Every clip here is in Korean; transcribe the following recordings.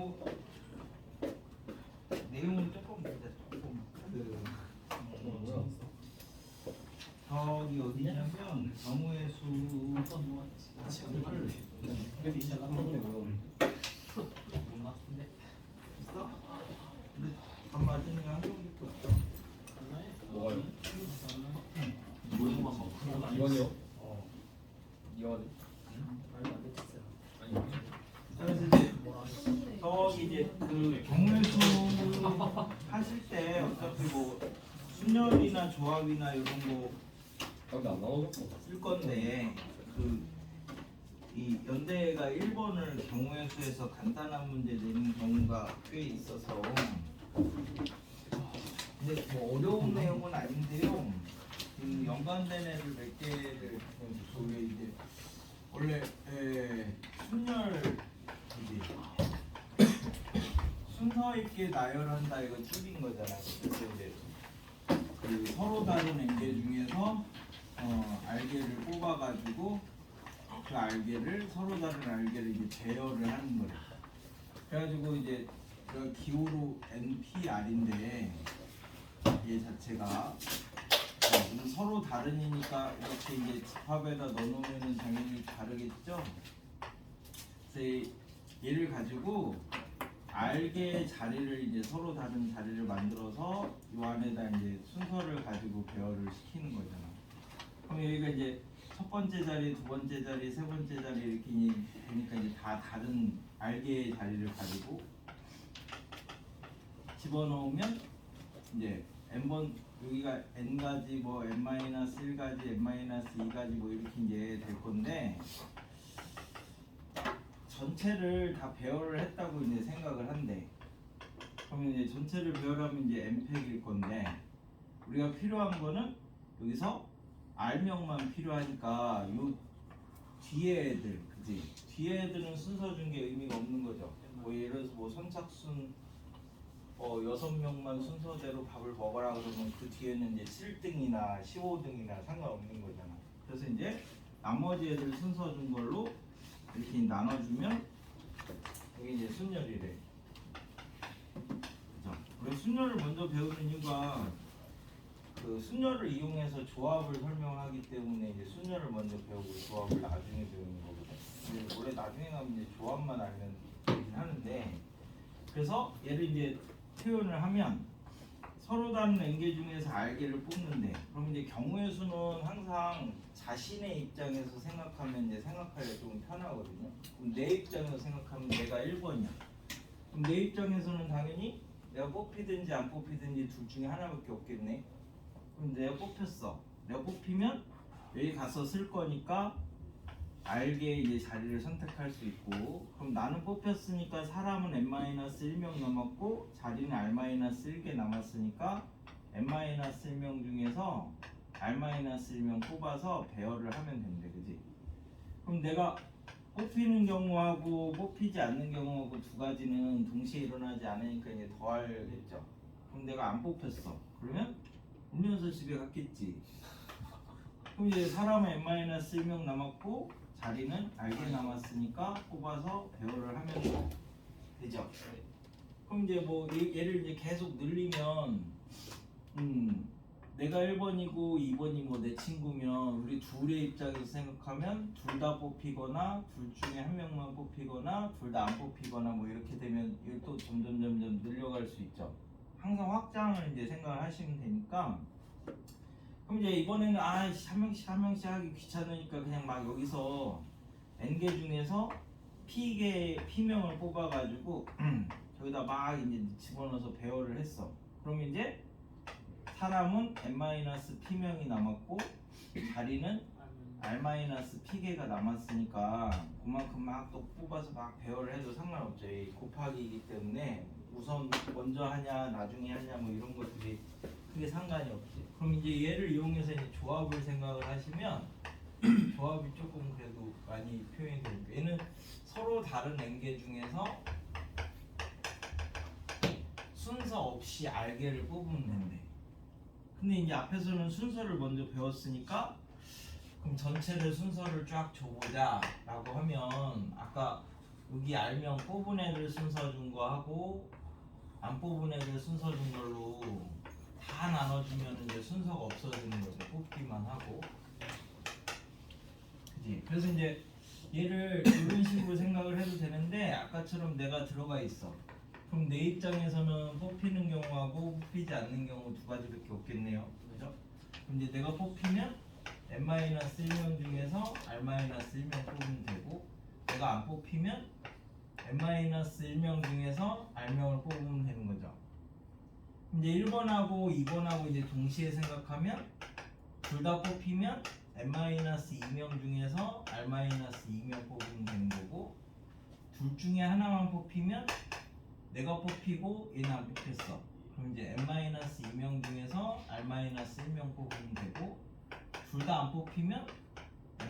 요 내용은 조금 보자. 조금 저기 어디냐면 경우의 수 그래도 이제 나쁜데 있어? 근데 안 맞으니까 한 명부터 있어. 뭐가요? 뭐 이원이요? 이원 아니 그래서 이제 저기 이제 그 경우의 수 하실 때 어차피 뭐 순열이나 조합이나 이런 거 여기 안 나오겠어. 쓸 건데 이 연대가 1번을 경우의 수에서 간단한 문제 내는 경우가 꽤 있어서 근데 뭐 어려운 내용은 아닌데요. 연관된 애를 몇 개를 그게 이제 원래 순열 이제 순서 있게 나열한다 이거 줄인 거잖아. 그래서 이제 그 서로 다른 엔계 중에서 알게를 뽑아가지고 그 알게를 서로 다른 알게를 이제 제어를 하는 거예요. 그래가지고 이제 그 기호로 NPR인데 얘 자체가 서로 다른이니까 이렇게 이제 집합에다 넣어놓으면 당연히 다르겠죠. 그래서 얘를 가지고 알게의 자리를 이제 서로 다른 자리를 만들어서 이 안에다 이제 순서를 가지고 배열을 시키는 거잖아. 그럼 여기가 이제 첫 번째 자리, 두 번째 자리, 세 번째 자리 이렇게 되니까 이제 다 다른 알게의 자리를 가지고 집어넣으면 이제 n번 여기가 n가지 뭐 n-1가지, n-2가지 뭐 이렇게 이제 될 건데 전체를 다 배열을 했다고 이제 생각을 한대. 그러면 이제 전체를 배열하면 이제 n팩일 건데 우리가 필요한 거는 여기서 R명만 필요하니까 요 뒤에 애들, 그지? 뒤에 애들은 순서 준 게 의미가 없는 거죠. 뭐 예를 들어서 뭐 선착순 6명만 순서대로 밥을 먹으라 그러면 그 뒤에는 이제 7등이나 15등이나 상관없는 거잖아. 그래서 이제 나머지 애들 순서 준 걸로 이렇게 나눠주면 이게 이제 순열이래. 그죠? 우리 순열을 먼저 배우는 이유가 그 순열을 이용해서 조합을 설명하기 때문에 이제 순열을 먼저 배우고 조합을 나중에 배우는 거거든. 근데 원래 나중에 가면 이제 조합만 알면 되긴 하는데 그래서 얘를 이제 표현을 하면 서로 다른 엔계 중에서 알게를 뽑는데 그럼 이제 경우의 수는 항상 자신의 입장에서 생각하면 이제 생각하기가 좀 편하거든요. 그럼 내 입장에서 생각하면 내가 1번이야. 그럼 내 입장에서는 당연히 내가 뽑히든지 안 뽑히든지 둘 중에 하나밖에 없겠네. 그럼 내가 뽑혔어. 내가 뽑히면 여기 가서 쓸 거니까 알게 이제 자리를 선택할 수 있고 그럼 나는 뽑혔으니까 사람은 n-1명 남았고 자리는 r-1개 남았으니까 n-1명 중에서 r-1명 뽑아서 배열을 하면 된대. 그지? 그럼 내가 뽑히는 경우하고 뽑히지 않는 경우하고 두 가지는 동시에 일어나지 않으니까 이제 더하겠죠. 그럼 내가 안 뽑혔어. 그러면 음료수 집에 갔겠지. 그럼 이제 사람은 n-1명 남았고 자리는 알게 남았으니까 뽑아서 배열을 하면 되죠. 그럼 이제 뭐 얘를 이제 계속 늘리면 내가 1번이고 2번이 뭐 내 친구면 우리 둘의 입장에서 생각하면 둘 다 뽑히거나 둘 중에 한 명만 뽑히거나 둘 다 안 뽑히거나 뭐 이렇게 되면 이걸 또 점점 늘려갈 수 있죠. 항상 확장을 이제 생각을 하시면 되니까 그럼 이제 이번에는 한 명씩 하기 귀찮으니까 그냥 막 여기서 n개 중에서 p명을 뽑아가지고 저기다 막 이제 집어넣어서 배열을 했어. 그럼 이제 사람은 n-p명이 남았고 자리는 r-p개가 남았으니까 그만큼 막 또 뽑아서 막 배열을 해도 상관없죠. 이 곱하기이기 때문에 우선 먼저 하냐 나중에 하냐 뭐 이런 것들이 크게 상관이 없지. 그럼 이제 얘를 이용해서 이제 조합을 생각을 하시면 조합이 조금 그래도 많이 표현이 됩니다. 얘는 서로 다른 n개 중에서 순서 없이 알게를 뽑으면 된대. 근데 이제 앞에서는 순서를 먼저 배웠으니까 그럼 전체를 순서를 쫙 줘보자 라고 하면 아까 여기 알명 뽑은 애들 순서 준 거 하고 안 뽑은 애들 순서 준 걸로 다 나눠주면 이제 순서가 없어지는 거죠. 뽑기만 하고. 그지? 그래서 이제 얘를 이런 식으로 생각을 해도 되는데 아까처럼 내가 들어가 있어. 그럼 내 입장에서는 뽑히는 경우하고 뽑히지 않는 경우 두 가지밖에 없겠네요. 그죠? 그럼 이제 내가 뽑히면 n-1명 중에서 r-1명 뽑으면 되고 내가 안 뽑히면 n-1명 중에서 r명을 뽑으면 되는 거죠. 이제 1번하고 2번하고 이제 동시에 생각하면 둘 다 뽑히면 n-2명 중에서 r-2명 뽑으면 되는 거고 둘 중에 하나만 뽑히면 내가 뽑히고 얘는 안 뽑혔어. 그럼 이제 n-2명 중에서 r-1명 뽑으면 되고 둘 다 안 뽑히면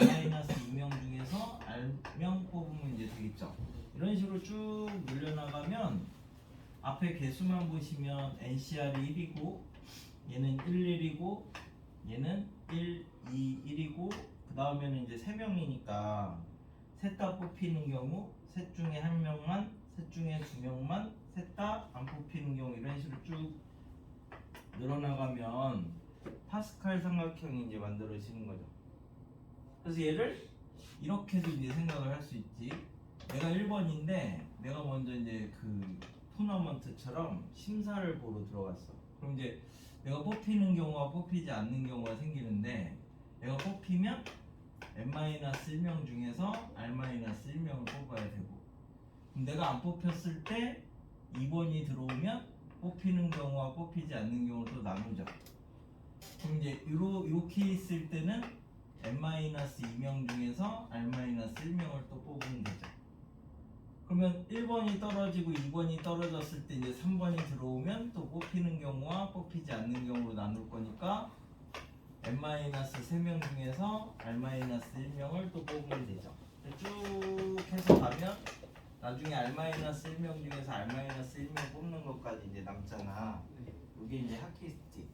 n-2명 중에서 r명 뽑으면 이제 되겠죠. 이런 식으로 쭉 늘려나가면 앞에 개수만 보시면 NCR이 1이고 얘는 1, 1이고 얘는 1, 2, 1이고 그 다음에는 이제 3명이니까 셋 다 뽑히는 경우 셋 중에 한 명만 셋 중에 두 명만 셋 다 안 뽑히는 경우 이런 식으로 쭉 늘어나가면 파스칼 삼각형이 이제 만들어지는 거죠. 그래서 얘를 이렇게도 이제 생각을 할 수 있지. 내가 1번인데 내가 먼저 이제 그 토너먼트처럼 심사를 보러 들어갔어. 그럼 이제 내가 뽑히는 경우와 뽑히지 않는 경우가 생기는데 내가 뽑히면 n-1명 중에서 r-1명을 뽑아야 되고 그럼 내가 안 뽑혔을 때 2번이 들어오면 뽑히는 경우와 뽑히지 않는 경우를 또 나누죠. 그럼 이제 이렇게 있을 때는 n-2명 중에서 r-1명을 또 뽑으면 되죠. 그러면 1번이 떨어지고 2번이 떨어졌을 때 이제 3번이 들어오면 또 뽑히는 경우와 뽑히지 않는 경우로 나눌 거니까 n-3명 중에서 r-1명을 또 뽑으면 되죠. 쭉 해서 가면 나중에 r-1명 중에서 r-1명 뽑는 것까지 이제 남잖아. 이게 이제 핫키스틱.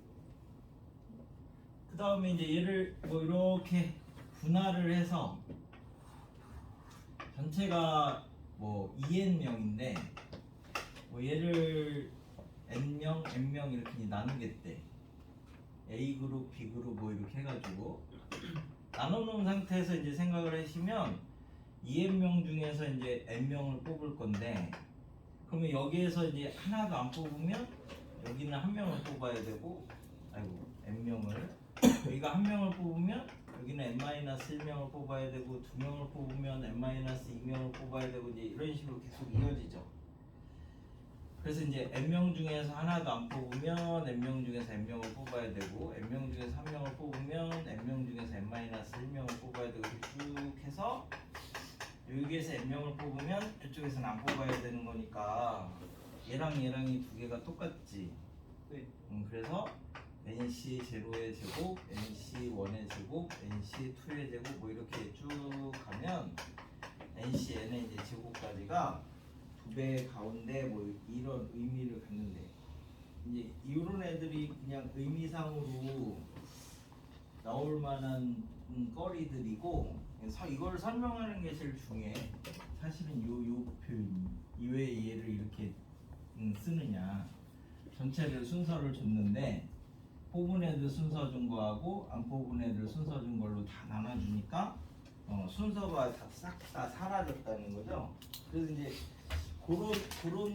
그 다음에 이제 얘를 뭐 이렇게 분할을 해서 전체가 뭐 2n명인데 뭐 얘를 n명, n명 이렇게 이제 나누겠대. A 그룹, B 그룹 뭐 이렇게 해가지고 나눠놓은 상태에서 이제 생각을 하시면 2n명 중에서 이제 n명을 뽑을 건데 그러면 여기에서 이제 하나도 안 뽑으면 여기는 한 명을 뽑아야 되고 아이고 n명을 여기가 한 명을 뽑으면 여기는 n-1명을 뽑아야 되고 두 명을 뽑으면 n-2명을 뽑아야 되고 이제 이런 식으로 계속 이어지죠. 그래서 이제 n명 중에서 하나도 안 뽑으면 n명 중에서 n명을 뽑아야 되고 n명 중에서 한 명을 뽑으면 n명 중에서 n-1명을 뽑아야 되고 쭉 해서 여기에서 n명을 뽑으면 이쪽에서는 안 뽑아야 되는 거니까 얘랑 얘랑이 두 개가 똑같지. 네. 그래서 NC0의 제곱, NC1의 제곱, NC2의 제곱 뭐 이렇게 쭉 가면 NCN의 이제 제곱까지가 두 배 가운데 뭐 이런 의미를 갖는데 이제 이런 애들이 그냥 의미상으로 나올 만한 거리들이고 그래서 이걸 설명하는 게 제일 중요해. 사실은 요 표현 이왜 얘를 이렇게 쓰느냐 전체를 순서를 줬는데 뽑은 애들 순서 준 거하고 안 뽑은 애들 순서 준 걸로 다 나눠주니까 순서가 싹 다 사라졌다는 거죠. 그래서 이제 그런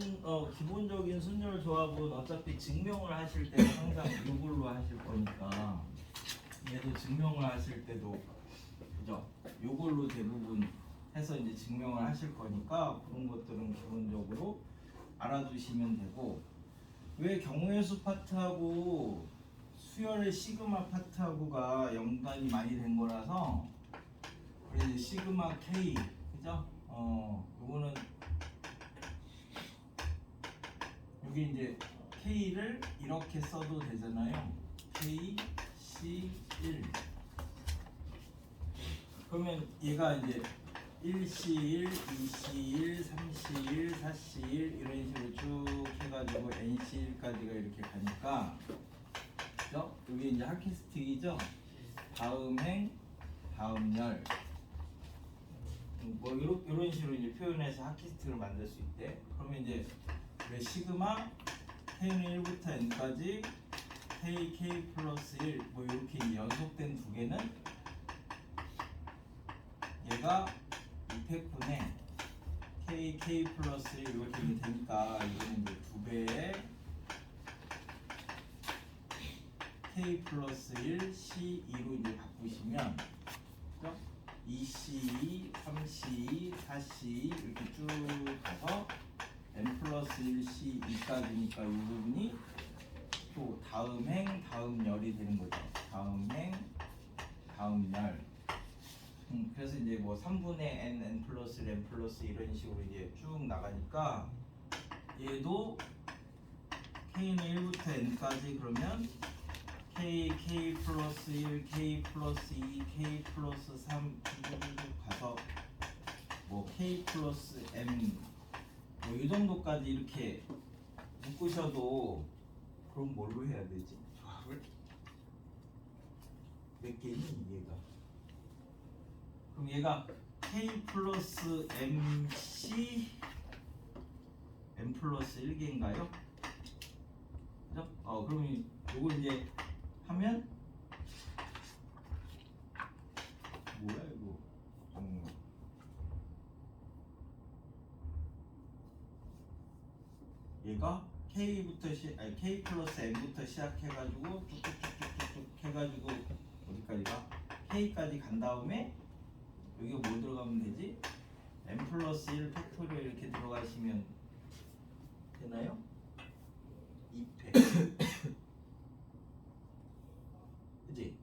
기본적인 순열 조합은 어차피 증명을 하실 때는 항상 이걸로 하실 거니까 얘도 증명을 하실 때도 그죠? 요걸로 대부분 해서 이제 증명을 하실 거니까 그런 것들은 기본적으로 알아두시면 되고 왜 경우의 수 파트하고 수열의 시그마 파트하고가 연관이 많이 된 거라서 그래서 시그마 K 그죠? 요거는 여기 이제 K를 이렇게 써도 되잖아요. K, C1 그러면 얘가 이제 1C1, 2C1, 3C1, 4C1 이런 식으로 쭉 해가지고 NC1까지가 이렇게 가니까 그죠? 여기 이제 핫키스틱이죠? 다음 행, 다음 열 뭐 이런 식으로 이제 표현해서 하키스틱을 만들 수 있대. 그러면 이제 왜 시그마 k는 1부터 n까지 k 플러스 1 뭐 이렇게 이제 연속된 두 개는 얘가 2팩분의 k 플러스 1 이렇게 되니까 이거는 이제 2배의 k 플러스 1 c2로 이제 바꾸시면 2c, 3c, 4c 이렇게 쭉 가서 n 플러스 1 c2까지니까 이 부분이 또 다음 행, 다음 열이 되는 거죠. 다음 행, 다음 열. 그래서 이제 뭐 3분의 n 플러스 1, n 플러스 이런 식으로 이제 쭉 나가니까 얘도 k는 1부터 n까지 그러면 k 플러스 1, k 플러스 2, k 플러스 3 쭉 가서 뭐 k 플러스 m 뭐 이 정도까지 이렇게 묶으셔도 그럼 뭘로 해야 되지? 조합을? 몇 개니 얘가? 그럼 얘가 k 플러스 mc m 플러스 1개인가요? 그죠? 그럼 요거 이제 하면 뭐야 이거? 얘가 k 플러스 m부터 시작해가지고 쭉쭉쭉쭉쭉 해가지고 어디까지가? k까지 간 다음에 여기가 뭐 들어가면 되지? m 플러스 1 팩토리얼 이렇게 들어가시면 되나요? 2팩 그치?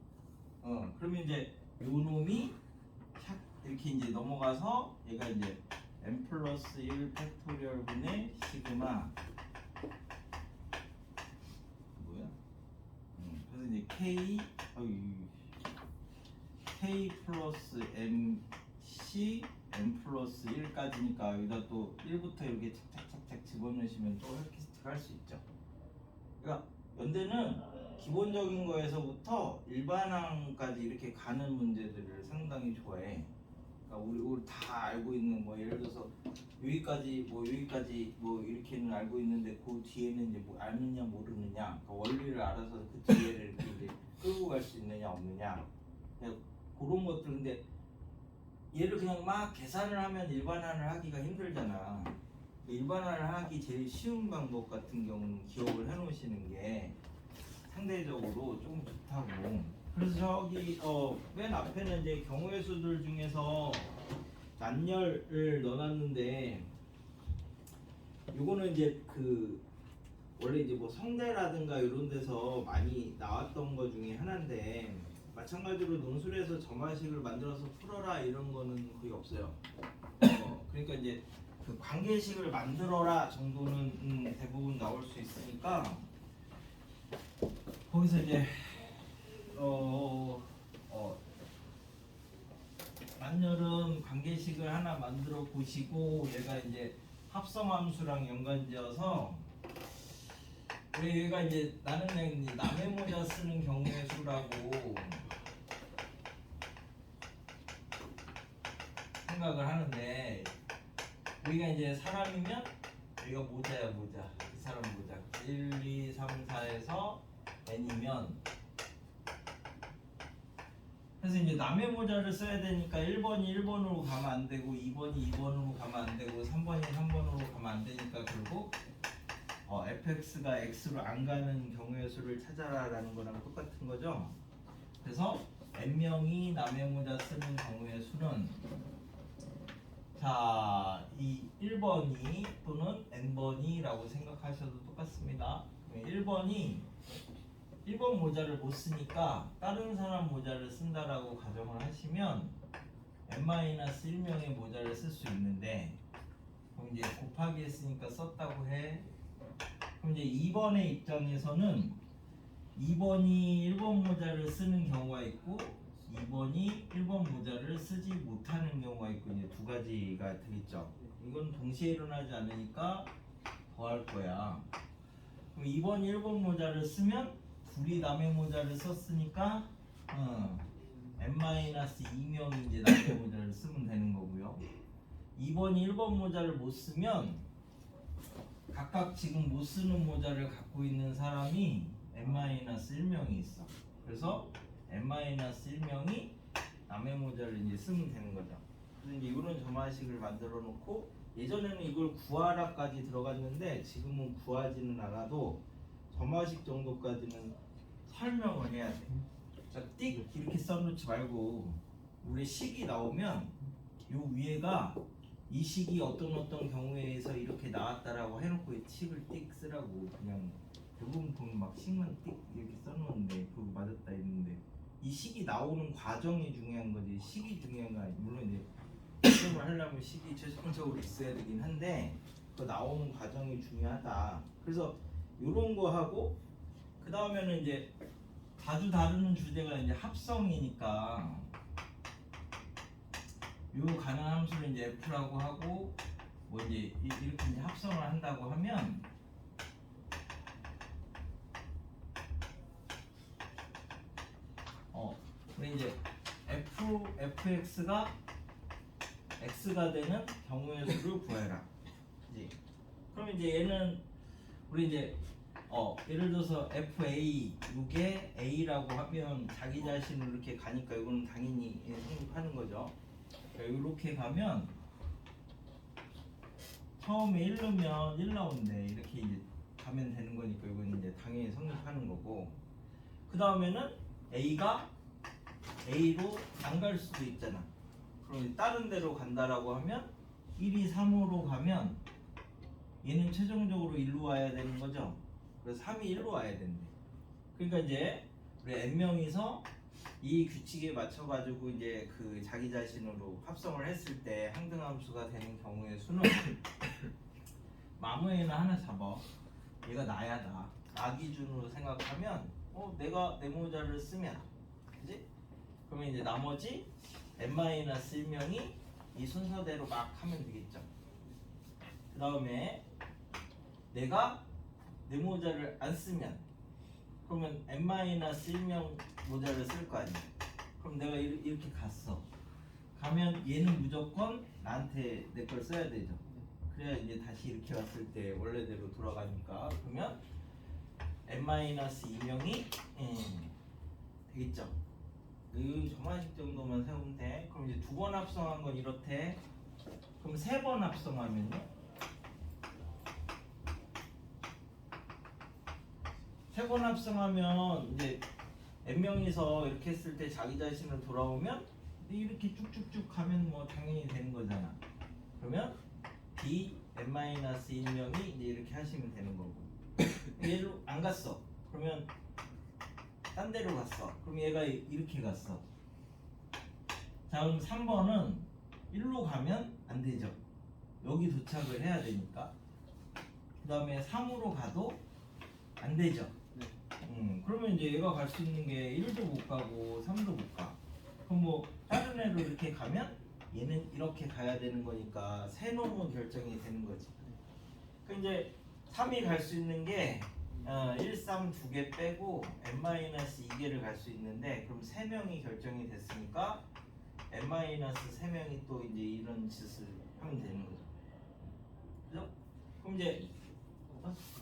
그러면 이제 요 놈이 샥 이렇게 이제 넘어가서 얘가 이제 m 플러스 1 팩토리얼 분의 시그마 뭐야? 그래서 이제 k 플러스 mc m 플러스 1까지니까 여기다 또 1부터 이렇게 착착착착 집어넣으시면 또 하키스틱 할 수 있죠. 그러니까 연대는 기본적인 거에서부터 일반항까지 이렇게 가는 문제들을 상당히 좋아해. 그러니까 우리 다 알고 있는 뭐 예를 들어서 여기까지 뭐 이렇게는 알고 있는데 그 뒤에는 이제 뭐 아느냐 모르느냐 그러니까 원리를 알아서 그 뒤에를 이렇게 이제 끌고 갈 수 있느냐 없느냐 그런 것들. 근데 얘를 그냥 막 계산을 하면 일반항을 하기가 힘들잖아. 일반화를 하기 제일 쉬운 방법 같은 경우는 기억을 해놓으시는 게 상대적으로 조금 좋다고. 그래서 저기 맨 앞에는 이제 경우의 수들 중에서 난열을 넣어놨는데 요거는 이제 그 원래 이제 뭐 성대라든가 이런 데서 많이 나왔던 거 중에 하나인데 마찬가지로 논술에서 점화식을 만들어서 풀어라 이런 거는 거의 없어요. 그러니까 이제 그 관계식을 만들어라 정도는 대부분 나올 수 있으니까 거기서 이제 만열은 관계식을 하나 만들어 보시고 얘가 이제 합성함수랑 연관지어서 얘가 이제 나는 그냥 남의 모자 쓰는 경우의 수라고 생각을 하는데 우리가 이제 사람이면 여기가 모자야 모자 이 사람 모자 1, 2, 3, 4에서 n이면 그래서 이제 남의 모자를 써야 되니까 1번이 1번으로 가면 안 되고 2번이 2번으로 가면 안 되고 3번이 3번으로 가면 안 되니까 결국 fx가 x로 안 가는 경우의 수를 찾아라라는 거랑 똑같은 거죠. 그래서 n명이 남의 모자 쓰는 경우의 수는 자, 이 1번이 또는 n번이 라고 생각하셔도 똑같습니다. 1번이 1번 모자를 못 쓰니까 다른 사람 모자를 쓴다라고 가정을 하시면 n-1명의 모자를 쓸 수 있는데 그럼 이제 곱하기 했으니까 썼다고 해. 그럼 이제 2번의 입장에서는 2번이 1번 모자를 쓰는 경우가 있고 2번이 1번 모자를 쓰지 못하는 경우가 있고 이제 두 가지가 되겠죠. 이건 동시에 일어나지 않으니까 더할 거야. 그럼 2번이 1번 모자를 쓰면 둘이 남의 모자를 썼으니까 n-2명이 이제 남의 모자를 쓰면 되는 거고요. 2번이 1번 모자를 못 쓰면 각각 지금 못 쓰는 모자를 갖고 있는 사람이 n-1명이 있어. 그래서 n-1명이 남의 모자를 이제 쓰면 되는 거죠. 그래서 이제 이런 점화식을 만들어 놓고 예전에는 이걸 구하라까지 들어갔는데 지금은 구하지는 않아도 점화식 정도까지는 설명을 해야 돼. 자, 띡 이렇게 써놓지 말고 우리 식이 나오면 요 위에가 이 식이 어떤 경우에서 이렇게 나왔다라고 해놓고 이 식을 띡 쓰라고. 그냥 대부분 보면 막 식만 띡 이렇게 써놓는데 그거 맞았다 했는데 이 식이 나오는 과정이 중요한 거지 식이 중요한 거 아니야. 물론 이제 시험을 하려면 식이 최종적으로 있어야 되긴 한데 그 나오는 과정이 중요하다. 그래서 요런 거 하고 그 다음에는 이제 자주 다루는 주제가 이제 합성이니까 요 가능한 함수를 이제 F라고 하고 뭐 이제 이렇게 이제 합성을 한다고 하면 우리 이제 fx가 x가 되는 경우의 수를 구해라. 그지? 그럼 이제 얘는 우리 이제 예를 들어서 fa 이게 a라고 하면 자기 자신을 이렇게 가니까 이거는 당연히 성립하는 거죠. 이렇게 가면 처음에 1 넣으면 1 나온대. 이렇게 이제 가면 되는 거니까 이건 이제 당연히 성립하는 거고. 그 다음에는 a가 a로 안 갈 수도 있잖아. 그럼 다른 데로 간다라고 하면 1이 3으로 가면 얘는 최종적으로 1로 와야 되는 거죠. 그래서 3이 1로 와야 된대. 그러니까 이제 우리 n명이서 이 규칙에 맞춰가지고 이제 그 자기 자신으로 합성을 했을 때 항등함수가 되는 경우의 수는 마무에는 하나 잡아. 얘가 나야 나. 나 기준으로 생각하면 내가 내 모자를 쓰면 그지? 그러면 이제 나머지 n-1명이 이 순서대로 막 하면 되겠죠. 그 다음에 내가 내 모자를 안 쓰면 그러면 n-1명 모자를 쓸 거 아니야. 그럼 내가 이렇게 갔어. 가면 얘는 무조건 나한테 내 걸 써야 되죠. 그래야 이제 다시 이렇게 왔을 때 원래대로 돌아가니까. 그러면 n-2명이 되겠죠. 이 점화식 정도만 세우면 돼. 그럼 이제 2번 합성한 건 이렇대. 그럼 3번 합성하면요? 3번 합성하면 이제 n명이서 이렇게 했을 때 자기 자신을 돌아오면 이렇게 쭉쭉쭉 가면 뭐 당연히 되는 거잖아. 그러면 b n-1명이 이제 이렇게 하시면 되는 거고. 얘로 안 갔어. 그러면 딴 데로 갔어. 그럼 얘가 이렇게 갔어. 자, 그럼 3번은 1로 가면 안 되죠. 여기 도착을 해야 되니까. 그 다음에 3으로 가도 안 되죠. 그러면 이제 얘가 갈 수 있는 게 1도 못 가고 3도 못 가. 그럼 뭐 다른 애로 이렇게 가면 얘는 이렇게 가야 되는 거니까 세 놈은 결정이 되는 거지. 그 이제 3이 갈 수 있는 게 1, 3 두 개 빼고 n-2개를 갈 수 있는데 그럼 3명이 결정이 됐으니까 n-3명이 또 이제 이런 짓을 하면 되는 거죠. 그죠? 그럼 이제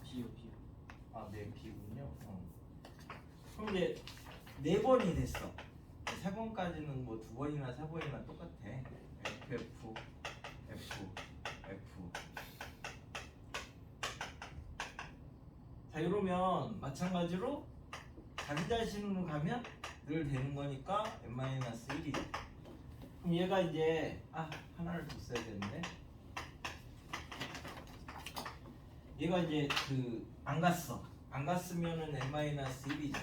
비요. 네, B군요. 그럼 이제 4번이 됐어. 3번까지는 뭐 2번이나 3번이나 똑같아. F. 자, 이러면 마찬가지로 자기 자신으로 가면 늘 되는 거니까 n-1이죠. 그럼 얘가 이제 하나를 더 써야 되는데 얘가 이제 안 갔어. 안 갔으면은 n-1이죠.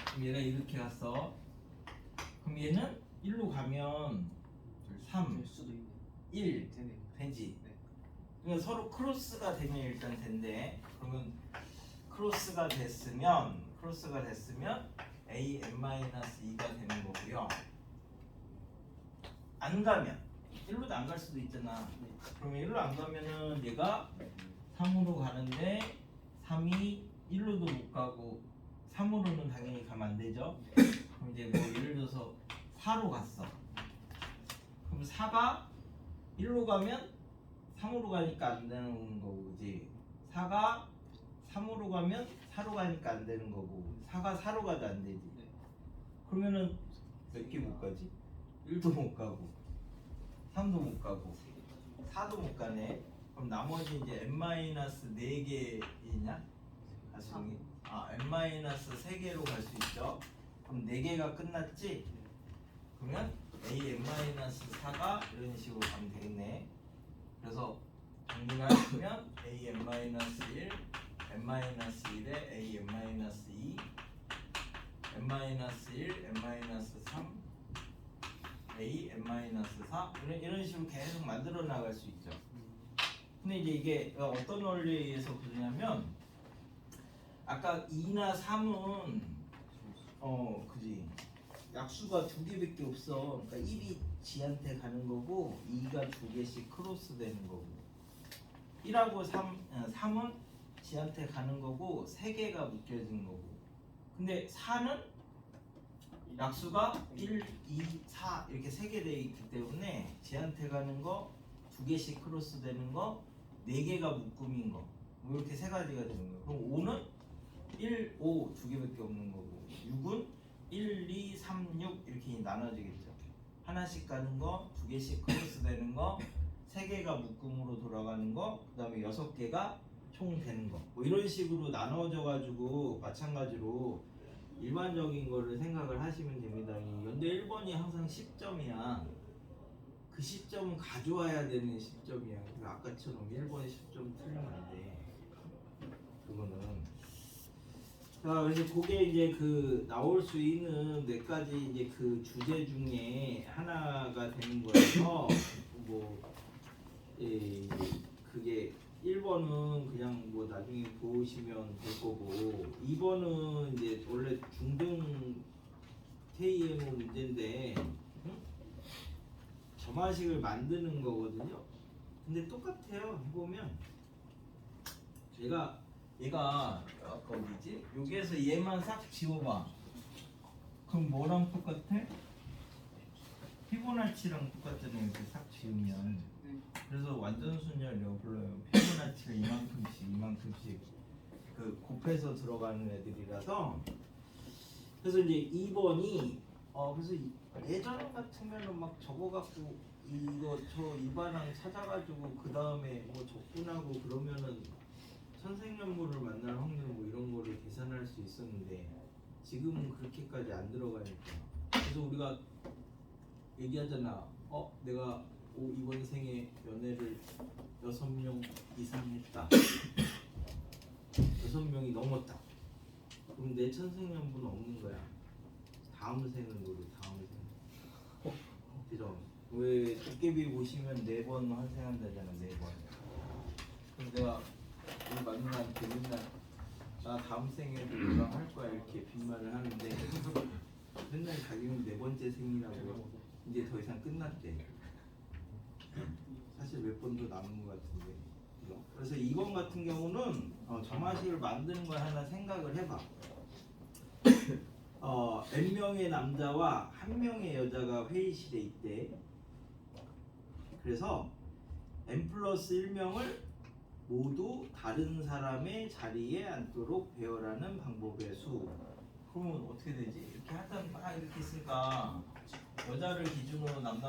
그럼 얘가 이렇게 갔어. 그럼 얘는 1로 가면 3, 될 수도 있네. 1 되네. 되지. 네. 그러니까 서로 크로스가 되면 일단 된대. 그러면 크로스가 됐으면 a n-2가 되는 거고요. 안 가면 1로도 안 갈 수도 있잖아. 그러면 1로 안 가면은 얘가 3으로 가는데 3이 1로도 못 가고 3으로는 당연히 가면 안 되죠. 그럼 이제 뭐 예를 들어서 4로 갔어. 그럼 4가 1로 가면 3으로 가니까 안 되는 거고, 그지? 4가 3으로 가면 4로 가니까 안 되는 거고, 4가 4로 가도 안 되지. 그러면은 몇 개 못 가지? 1도 못 가고, 3도 못 가고, 4도 못 가네. 그럼 나머지 이제 n-4개 있냐? 가수이 n-3개로 갈 수 있죠. 그럼 4개가 끝났지? 그러면 a-4가 이런 식으로 가면 되겠네. 그래서 정리를 하시면 a-1, n-1에 a-2, n-1, n-3, a, n-4 이런 식으로 계속 만들어 나갈 수 있죠. 근데 이제 이게 어떤 원리에 의해서 그러냐면 아까 2나 3은 그지 약수가 2개밖에 없어. 그러니까 1이 지한테 가는 거고 2가 2개씩 크로스 되는 거고 1하고 3은 지한테 가는 거고 3개가 묶여진 거고. 근데 4는 약수가 1, 2, 4 이렇게 3개 돼 있기 때문에 지한테 가는 거 2개씩 크로스 되는 거 4개가 묶음인 거 뭐 이렇게 3가지가 되는 거예요. 그럼 5는 1, 5 2개밖에 없는 거고 6은 1, 2, 3, 6 이렇게 나눠지겠죠. 하나씩 가는 거 2개씩 크로스 되는 거 3개가 묶음으로 돌아가는 거 그 다음에 6개가 총 되는 거 뭐 이런 식으로 나눠져 가지고 마찬가지로 일반적인 거를 생각을 하시면 됩니다. 이 연대 1번이 항상 10점이야. 그 10점은 가져와야 되는 10점이야. 그래서 아까처럼 1번에 10점 틀리면 안 돼. 그거는. 자, 그래서 그게 이제 그 나올 수 있는 몇 가지 이제 그 주제 중에 하나가 되는 거여서 뭐 예, 그게 1번은 그냥 뭐 나중에 보시면 될 거고 2번은 이제 원래 중등 KMO 문제인데 점화식을 만드는 거거든요. 근데 똑같아요. 해보면 얘가 아까 어디지? 여기에서 얘만 싹 지워봐. 그럼 뭐랑 똑같아? 피보나치랑 똑같잖아요. 이렇게 싹 지우면. 그래서 완전 순열이라고 불러요. 피보나치가 이만큼씩 그 곱해서 들어가는 애들이라서. 그래서 이제 2번이 그래서 예전 같으면은 막 적어갖고 이거 저 일반항 찾아가지고 그 다음에 뭐 적분하고 그러면은 천생연분을 만날 확률 뭐 이런 거를 계산할 수 있었는데 지금은 그렇게까지 안 들어가니까. 그래서 우리가 얘기하잖아. 내가 이번 생에 연애를 6명 이상 했다. 6명이 넘었다. 그럼 내 천생연분은 없는 거야. 다음 생은 노래 다음 생. 그죠? 왜 도깨비 보시면 4번 환생한다잖아. 4번. 그럼 내가 우리 마누라한테 맨날 나 다음 생에도 너랑 할 거야 이렇게 빈말을 하는데 맨날 자기는 4번째 생이라고 이제 더 이상 끝났대. 사실 몇 번 더 남은 것 같은데. 그죠? 그래서 2번 같은 경우는 점화식을 만드는 걸 하나 생각을 해봐. n명의 남자와 1명의 여자가 회의실에 있대. 그래서 n 플러스 1명을 모두 다른 사람의 자리에 앉도록 배열하는 방법의 수. 그러면 어떻게 되지? 이렇게 하다 막 이렇게 있으니까 여자를 기준으로 남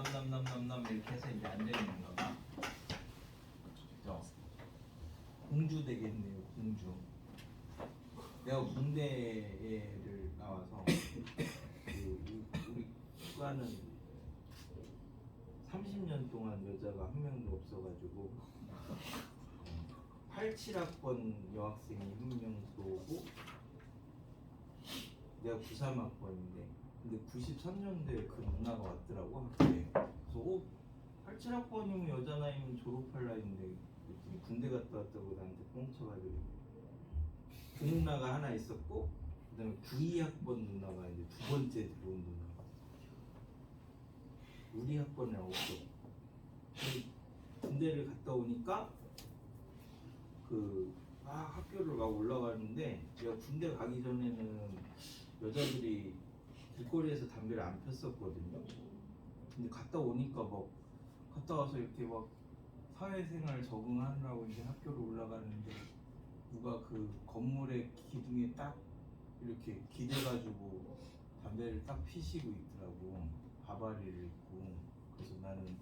이렇게 해서 이제 안 되는 건가 봐. 그죠? 공주 되겠네요. 공주. 내가 군대를 나와서 우리 국가는 30년 동안 여자가 한 명도 없어가지고 87학번 여학생이 한 명도 오고 내가 93학번인데 근데 93년도에 그 누나가 왔더라고 학교에. 그래서 87학번이면 여자 나이면 졸업할 나이인데 군대 갔다 왔다고 나한테 뻥쳐가지고 그 누나가 하나 있었고 그 다음에 92학번 누나가 이제 두 번째 들어온 누나. 우리 학번에 없어. 군대를 갔다 오니까 학교를 막 올라가는데 내가 군대 가기 전에는 여자들이 길거리에서 담배를 안 폈었거든요. 근데 갔다 오니까 막 갔다 와서 이렇게 막 사회생활 적응하느라고 이제 학교로 올라가는데 누가 그 건물의 기둥에 딱 이렇게 기대가지고 담배를 딱 피시고 있더라고. 바바리를 입고. 그래서 나는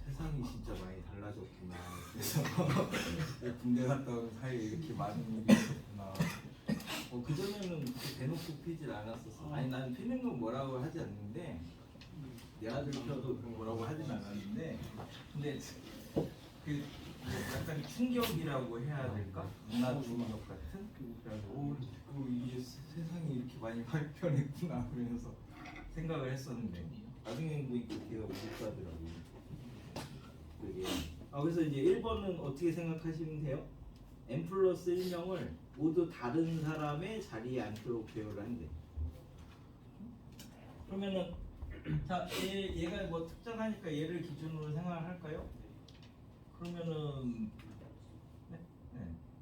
세상이 진짜 많이 달라졌구나. 그래서 군대 갔다 온 사이에 이렇게 많은 일이 있었구나. 그전에는 대놓고 피질 않았었어. 아니 나는 피는 건 뭐라고 하지 않는데 내 아들 펴도 뭐라고 하진 않았는데 근데 그 약간 충격이라고 해야 될까? 문화 충격 같은? 그래서 이게 세상이 이렇게 많이 발전했구나 그러면서 생각을 했었는데 나중에 보니까 걔가 못 가더라고. 그게. 그래서 이제 1번은 어떻게 생각하시면 돼요? n 플러스 1명을 모두 다른 사람의 자리에 앉도록 배열을 한대. 그러면은 자 얘가 뭐 특정하니까 얘를 기준으로 생각을 할까요? 그러면은 네?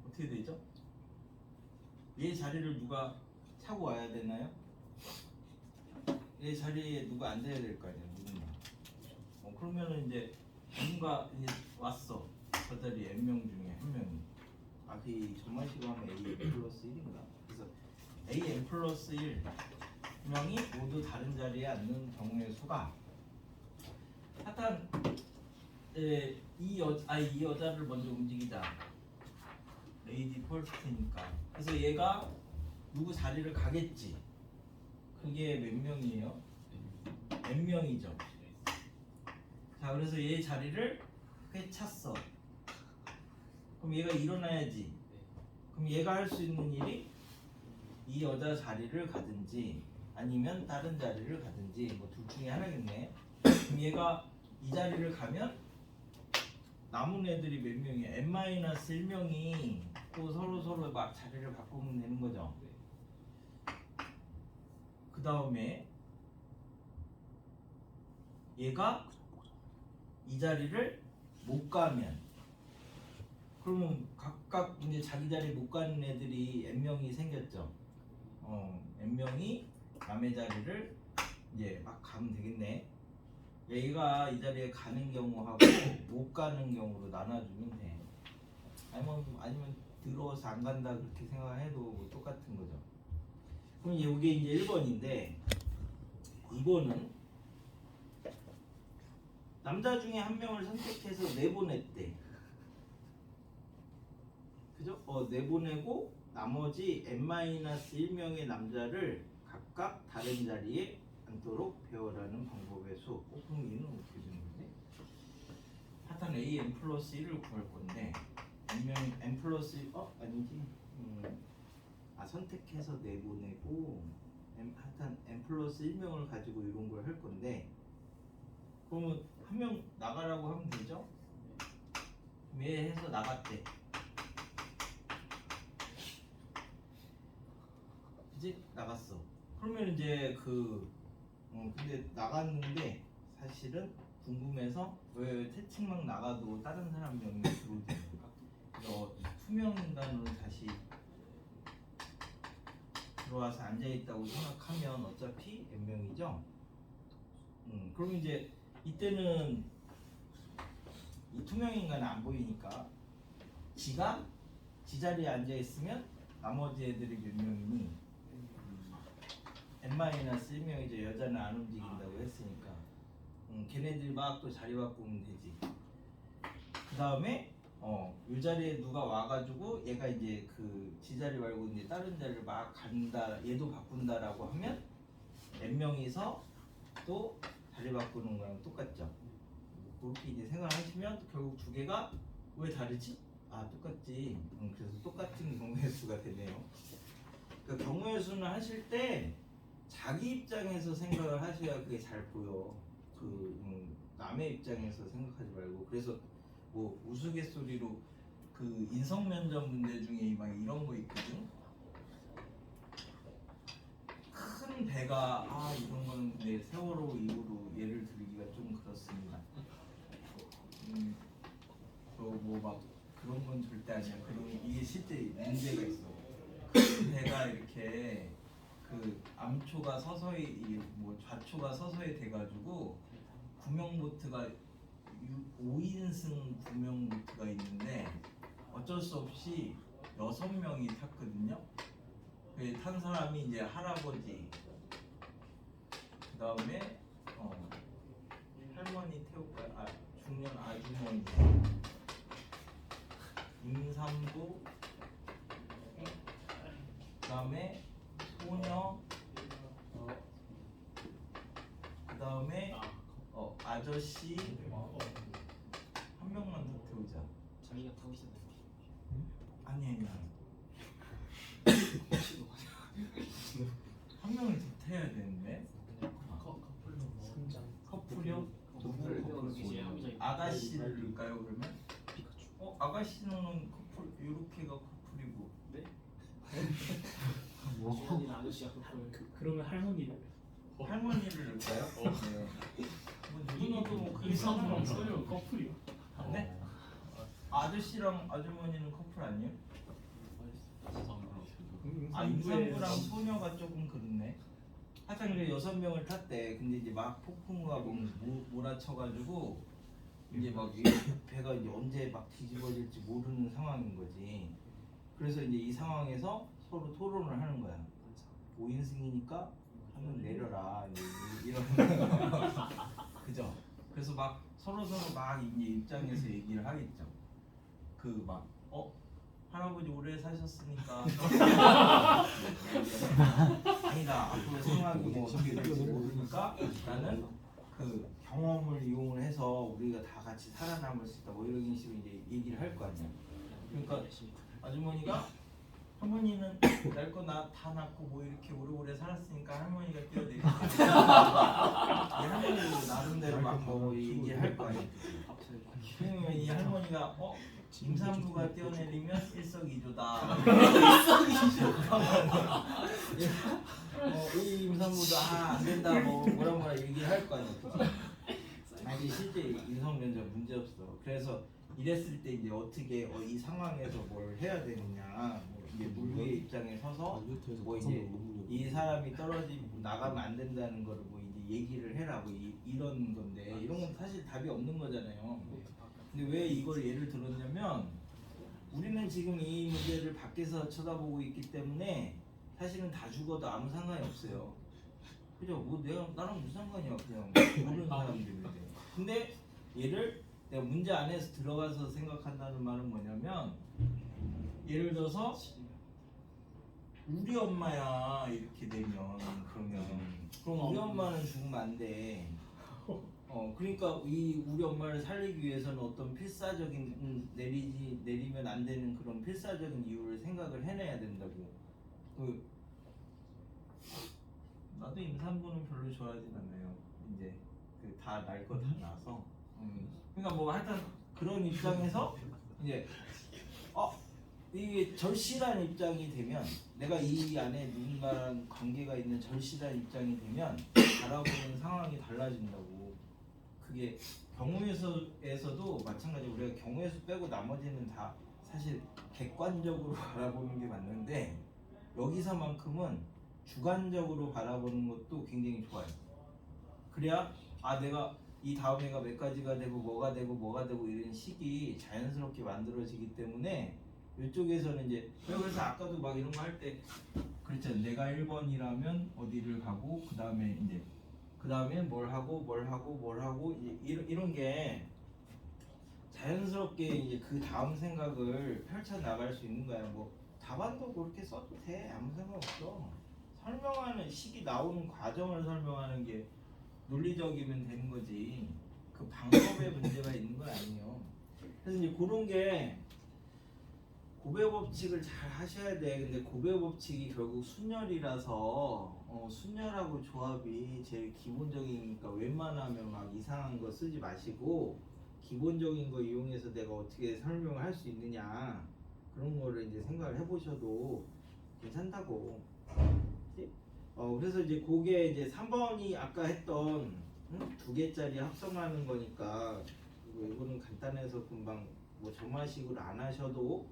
어떻게 되죠? 얘 자리를 누가 차고 와야 되나요? 얘 자리에 누가 앉아야 될 거 아니에요? 누군가. 그러면은 이제 누군가 이제 왔어. 저 자리에 n명 중에 한 명이. 그 전만식으로 하면 a n 플러스 1인가? 그래서 a n 플러스 1명이 모두 다른 자리에 앉는 경우의 수가 하여튼 이 여자를 먼저 움직이자. 레이디 펄스트니까. 그래서 얘가 누구 자리를 가겠지. 그게 몇 명이에요? n명이죠. 자, 그래서 얘 자리를 꿰찼어. 그럼 얘가 일어나야지. 그럼 얘가 할 수 있는 일이 이 여자 자리를 가든지 아니면 다른 자리를 가든지 뭐 둘 중에 하나겠네. 그럼 얘가 이 자리를 가면 남은 애들이 몇 명이야? n-1명이 또 서로 막 자리를 바꾸면 되는 거죠. 그 다음에 얘가 이 자리를 못 가면 그러면 각각 이제 자기 자리 못 가는 애들이 n명이 생겼죠. n명이 남의 자리를 이제 막 가면 되겠네. 얘가 이 자리에 가는 경우하고 못 가는 경우로 나눠주면 돼. 아니면 들어와서 안 간다 그렇게 생각해도 뭐 똑같은 거죠. 그럼 이게 이제 1번인데 2번은 남자 중에 한 명을 선택해서 내보냈대. 그죠? 내보내고 나머지 n-1명의 남자를 각각 다른 자리에 앉도록 배워라는 방법의 수. 그럼 얘는 어떻게 되는 거지? 하여튼 a n 플러스 1을 구할 건데 n 플러스 1, 아니지. 선택해서 내보내고 하여튼 n 플러스 1명을 가지고 이런 걸 할 건데 그러면 한 명 나가라고 하면 되죠? 왜 해서 나갔대? 이제 나갔어. 그러면 이제 근데 나갔는데 사실은 궁금해서 왜 채팅방 나가도 다른 사람 명이 들어오지 않을까? 투명 인간으로 다시 들어와서 앉아있다고 생각하면 어차피 n명이죠? 그럼 이제 이때는 이 투명 인간은 안 보이니까 지가 지 자리에 앉아있으면 나머지 애들이 몇 명이니? n-1명이죠. 여자는 안 움직인다고 했으니까 걔네들이 막 또 자리 바꾸면 되지. 그 다음에 이 자리에 누가 와가지고 얘가 이제 지 자리 말고 이제 다른 자리를 막 간다, 얘도 바꾼다라고 하면 n명이서 또 자리 바꾸는 거랑 똑같죠. 그렇게 이제 생각하시면 결국 두 개가 왜 다르지? 똑같지. 그래서 똑같은 경우의 수가 되네요. 그러니까 경우의 수는 하실 때 자기 입장에서 생각을 하셔야 그게 잘 보여. 남의 입장에서 생각하지 말고. 그래서 뭐 우스갯소리로 인성 면접 문제 중에 막 이런 거 있거든. 큰 배가 이런 거는 근데 세월호 이후로 예를 들기가 좀 그렇습니다. 뭐 막 그런 건 절대 아니야. 이게 실제 문제가 있어. 큰 배가 이렇게 그 암초가 서서히 뭐 좌초가 서서히 돼가지고 구명보트가 5인승 구명보트가 있는데 어쩔 수 없이 6명이 탔거든요. 그 탄 사람이 이제 할아버지, 그 다음에 할머니 태울까, 중년 아주머니, 임산부, 그 다음에 소녀, 그 다음에 아저씨 한 명만 더 태우자. 자기가 타고 있었는데. 아니 한 명을 더 태워야 되는데. 커플로 선장. 커플이요? 커플. 아가씨를 넣을까요 그러면? 아가씨는 커플, 요렇게가 커플이고. 네? 주연이나 아저씨가 커플. 그러면 할머니를 할머니를 넣을까요? 네. 뭐 누구나도 뭐 그게 이상한 상관없어요. 소녀 커플이요. 네? 아저씨랑 아주머니는 커플 아니에요? 임산부랑 소녀가 조금 그렇네. 하여튼 그래 6명을 탔대. 근데 이제 막 폭풍우가 몰아쳐가지고 이제 막 이 배가 이제 언제 막 뒤집어질지 모르는 상황인 거지. 그래서 이제 이 상황에서 서로 토론을 하는 거야. 5인승이니까 한번 내려라 이런 그죠? 그래서 막 서로 막 이제 입장에서 얘기를 하겠죠. 그 막 할아버지 오래 사셨으니까 아니다 앞으로 생활이 뭐 어떻게 될지 모르니까 나는 그 경험을 이용을 해서 우리가 다 같이 살아남을 수 있다 뭐 이런 식으로 이제 얘기를 할 거 아니야. 그러니까 아주머니가 할머니는 날 거 다 낳고 뭐 이렇게 오래오래 살았으니까 할머니가 뛰어내리고 할머니도 나름대로 막 뭐 얘기를 할 거 아니야. 그러면 이 할머니가 임산부가 뛰어내리면 일석이조다. 이 임산부도 안 된다 뭐라 얘기를 할 거 아니야. 아니 실제 인성면접 문제 없어. 그래서 이랬을 때 이제 어떻게 이 상황에서 뭘 해야 되느냐. 뭐 이게 물류의 입장에 서서 뭐 이제 이 사람이 떨어지고 나가면 안 된다는 거를 뭐 이제 얘기를 해라 뭐 이런 건데 이런 건 사실 답이 없는 거잖아요. 근데 왜 이걸 예를 들었냐면 우리는 지금 이 문제를 밖에서 쳐다보고 있기 때문에 사실은 다 죽어도 아무 상관이 없어요. 그죠? 뭐 나랑 무슨 상관이야 그냥 모르는 사람들인데. 근데 얘를 내가 문제 안에서 들어가서 생각한다는 말은 뭐냐면 예를 들어서 우리 엄마야 이렇게 되면 그럼 우리 엄마는 죽으면 안 돼. 그러니까 우리 엄마를 살리기 위해서는 어떤 필사적인 내리면 안 되는 그런 필사적인 이유를 생각을 해내야 된다고. 나도 임산부는 별로 좋아하진 않아요. 이제 다 날 거 다 나서. 그러니까 뭐 하여튼 그런 입장에서 이제 이게 절실한 입장이 되면 내가 이 안에 누군가랑 관계가 있는 절실한 입장이 되면 바라보는 상황이 달라진다고. 그게 경우에서도 마찬가지. 우리가 경우에서 빼고 나머지는 다 사실 객관적으로 바라보는 게 맞는데 여기서만큼은 주관적으로 바라보는 것도 굉장히 좋아요. 그래야 내가 이 다음 해가 몇 가지가 되고 뭐가 되고 이런 식이 자연스럽게 만들어지기 때문에 이쪽에서는 이제 그래서 아까도 막 이런 거 할 때 그랬잖아요. 내가 1번이라면 어디를 가고 그 다음에 뭘 하고 이런 게 자연스럽게 이제 그 다음 생각을 펼쳐 나갈 수 있는 거야. 뭐 답안도 그렇게 써도 돼. 아무 상관 없어. 설명하는 식이 나오는 과정을 설명하는 게 논리적이면 되는 거지. 그 방법에 문제가 있는 건 아니에요. 그래서 이제 그런 게 고배 법칙을 잘 하셔야 돼. 근데 고배 법칙이 결국 순열이라서 순열하고 조합이 제일 기본적이니까 웬만하면 막 이상한 거 쓰지 마시고 기본적인 거 이용해서 내가 어떻게 설명을 할 수 있느냐 그런 거를 이제 생각을 해보셔도 괜찮다고. 그래서 이제 그게 이제 3번이 아까 했던 2개짜리 합성하는 거니까 이거는 간단해서 금방 뭐 정말식으로 안 하셔도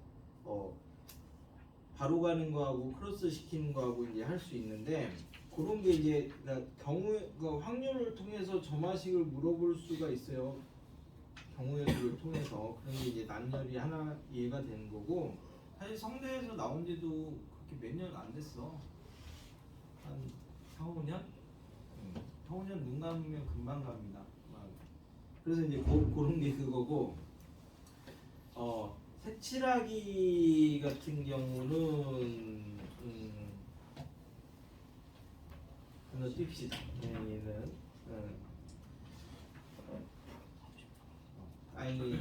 바로 가는 거하고 크로스 시키는 거하고 이제 할 수 있는데 그런 게 이제 그 확률을 통해서 점화식을 물어볼 수가 있어요. 경우의 수를 통해서 그런 게 이제 난열이 하나 이해가 되는 거고 사실 성대에서 나온 지도 그렇게 몇 년 안 됐어. 한 4, 5년? 4, 5년 눈 감으면 금방 갑니다. 그래서 이제 그런 게 그거고 색칠하기 같은 경우는 건너뛰읍시다. 얘는 아니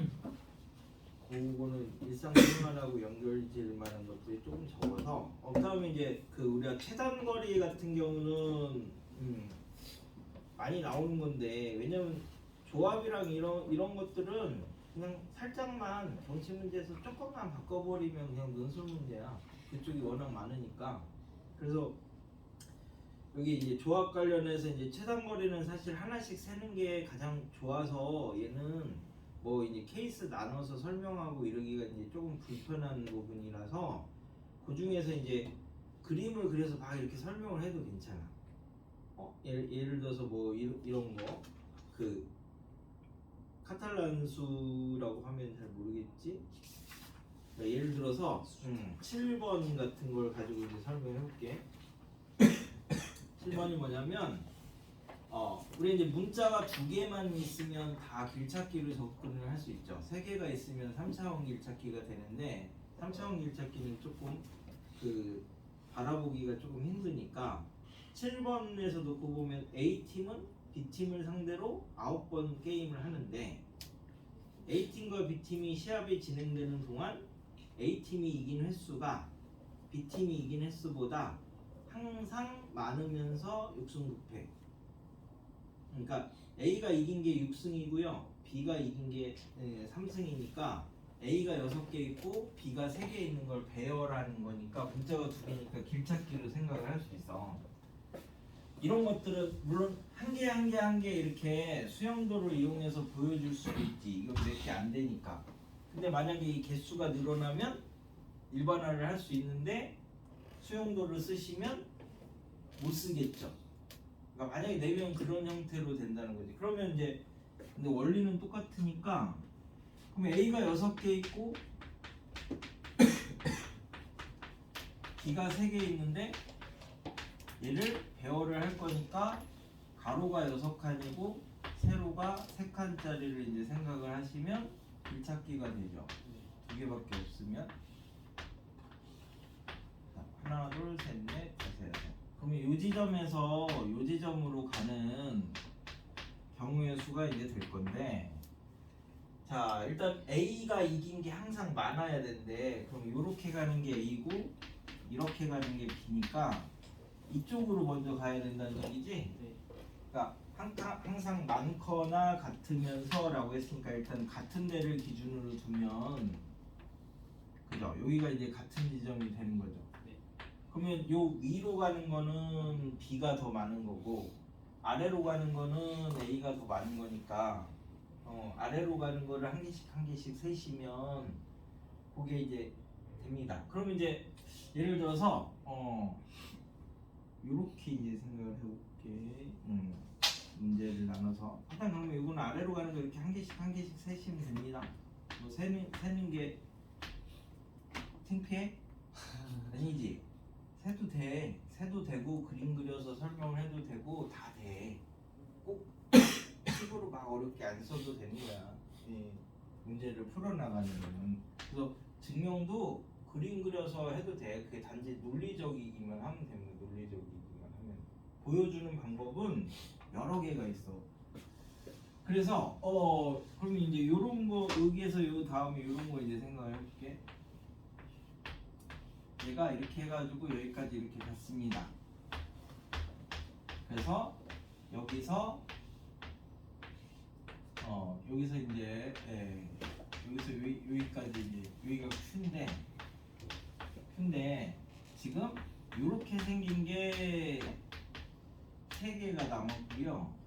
그거는 일상생활하고 연결될 만한 것들이 조금 적어서 그다음에 이제 그 우리가 최단거리 같은 경우는 많이 나오는 건데 왜냐면 조합이랑 이런 것들은 그냥 살짝만 경치 문제에서 조금만 바꿔버리면 그냥 논술 문제야. 그쪽이 워낙 많으니까. 그래서 여기 이제 조합 관련해서 이제 최단거리는 사실 하나씩 세는 게 가장 좋아서 얘는 뭐 이제 케이스 나눠서 설명하고 이러기가 이제 조금 불편한 부분이라서 그 중에서 이제 그림을 그려서 막 이렇게 설명을 해도 괜찮아. 예를 들어서 뭐 이런 거 그 카탈란수라고 하면 잘 모르겠지. 그러니까 예를 들어서 7번 같은 걸 가지고 이제 설명해 볼게. 7번이 뭐냐면 우리 이제 문자가 2개만 있으면 다 길찾기로 접근을 할 수 있죠. 3개가 있으면 3차원 길찾기가 되는데 3차원 길찾기는 조금 그 바라보기가 조금 힘드니까 7번에서 놓고 보면 A팀은 B팀을 상대로 9번 게임을 하는데 A팀과 B팀이 시합이 진행되는 동안 A팀이 이긴 횟수가 B팀이 이긴 횟수보다 항상 많으면서 6승 9패. 그러니까 A가 이긴 게 6승이고요. B가 이긴 게 3승이니까 A가 6개 있고 B가 3개 있는 걸 배열하는 거니까 문자가 2개니까 길찾기로 생각을 할 수 있어. 이런 것들은 물론 한 개 이렇게 수영도를 이용해서 보여줄 수도 있지. 이건 몇 개 안 되니까. 근데 만약에 이 개수가 늘어나면 일반화를 할 수 있는데 수용도를 쓰시면 못 쓰겠죠. 그러니까 만약에 내면 그런 형태로 된다는 거지. 그러면 이제 근데 원리는 똑같으니까 그럼 A가 6개 있고 B가 3개 있는데 얘를 배열을 할 거니까 가로가 6칸이고 세로가 3칸짜리를 이제 생각을 하시면 길찾기가 되죠. 2개밖에 없으면 하나, 둘, 셋, 넷, 다섯, 여섯. 그러면 이 지점에서 이 지점으로 가는 경우의 수가 이제 될 건데, 자 일단 A가 이긴 게 항상 많아야 되는데, 그럼 이렇게 가는 게 A고 이렇게 가는 게 B니까 이쪽으로 먼저 가야 된다는 얘기지. 네. 그러니까 항상 많거나 같으면서라고 했으니까 일단 같은 데를 기준으로 두면 그죠? 여기가 이제 같은 지점이 되는 거죠. 네. 그러면 요 위로 가는 거는 B가 더 많은 거고 아래로 가는 거는 A가 더 많은 거니까 아래로 가는 거를 한 개씩 세시면 그게 이제 됩니다. 그럼 이제 예를 들어서 요렇게 이제 생각을 해볼게. 문제를 나눠서 일단 그러면 이거는 아래로 가는 거 이렇게 한 개씩 세시면 됩니다. 뭐 세는 게 창피해? 아니지. 세도 되고 그림 그려서 설명을 해도 되고 다 돼. 꼭 식으로 막 어렵게 안 써도 되는 거야. 문제를 풀어나가는 거는. 그래서 증명도 그림 그려서 해도 돼. 그게 단지 논리적이기만 하면 됩니다. 논리적이기만 하면. 보여주는 방법은 여러 개가 있어. 그래서 그러면 이제 요런 거 여기에서 요 다음에 요런 거 이제 생각을 해볼게. 얘가 이렇게 해가지고 여기까지 이렇게 갔습니다. 그래서 여기서 이제 여기서 여기까지 이제 여기가 큰데 지금 이렇게 생긴 게 3개가 남았고요.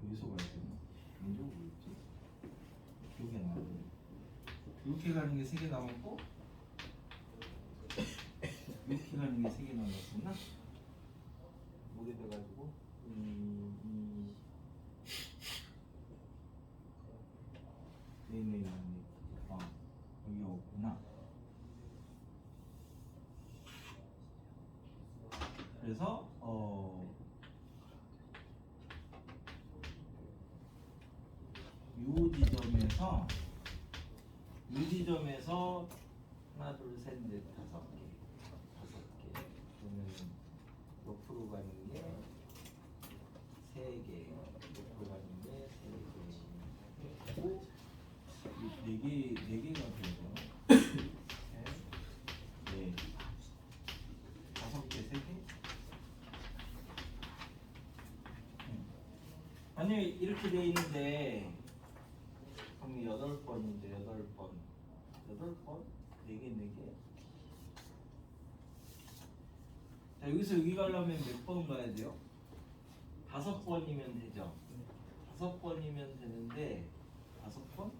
여기서 가야 되나? 문제가 뭐였지? 기억이 안 나네. 이렇게 가는 게 3개 남았고 이렇게 가는 게 3개 남았었나? 뭐게 돼가지고 네네 여기 없구나. 그래서 요 지점에서 하나 둘셋넷 5개 그러면 옆으로 가는 게 3개 옆으로 가는 게 3개 그리고 4개가 되죠. 네 5개 3개 아니 이렇게 돼 있는데 그럼 8번인데 8번 4개 4개 자 여기서 여기 가려면 몇 번 가야 돼요? 5번이면 되죠. 5번이면 되는데 5번?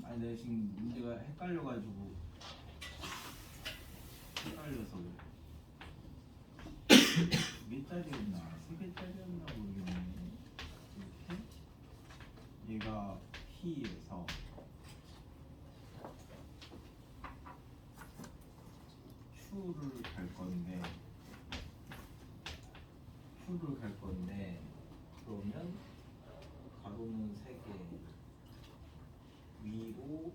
아니 내가 지금 문제가 헷갈려가지고 헷갈려서 몇 자리였나? 3개짜리였나 모르겠네. 이렇게 얘가 P에서 Q를 갈 건데 그러면 가로는 3개 위로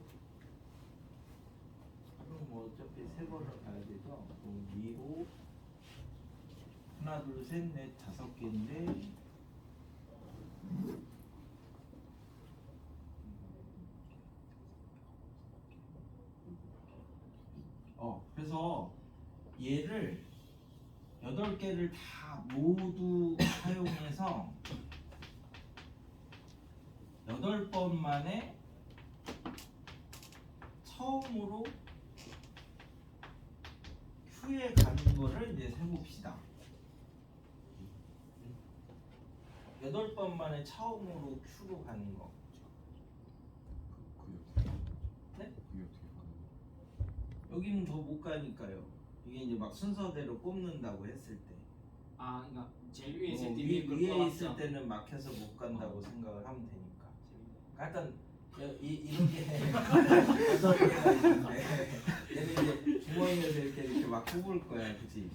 가로는 뭐 어차피 3번을 가야 되죠. 그럼 위로 하나 둘 셋 넷 5개인데 그래서 얘를 8개를 다 모두 사용해서 8번 만에 처음으로 Q에 가는 거를 이제 세봅시다. 8번 만에 처음으로 Q로 가는 거. 네? 여기는 더 못 가니까요. 이게 이제 막 순서대로 꼽는다고 했을 때. 아, 그러니까 제일 위에 있을 때 위에 있을 때는 막혀서 못 간다고 생각을 하면 되니까. 하여튼 이런 게 8개가 있는데 얘는 이제 주머니에서 이렇게 막 꼽을 거야, 그치?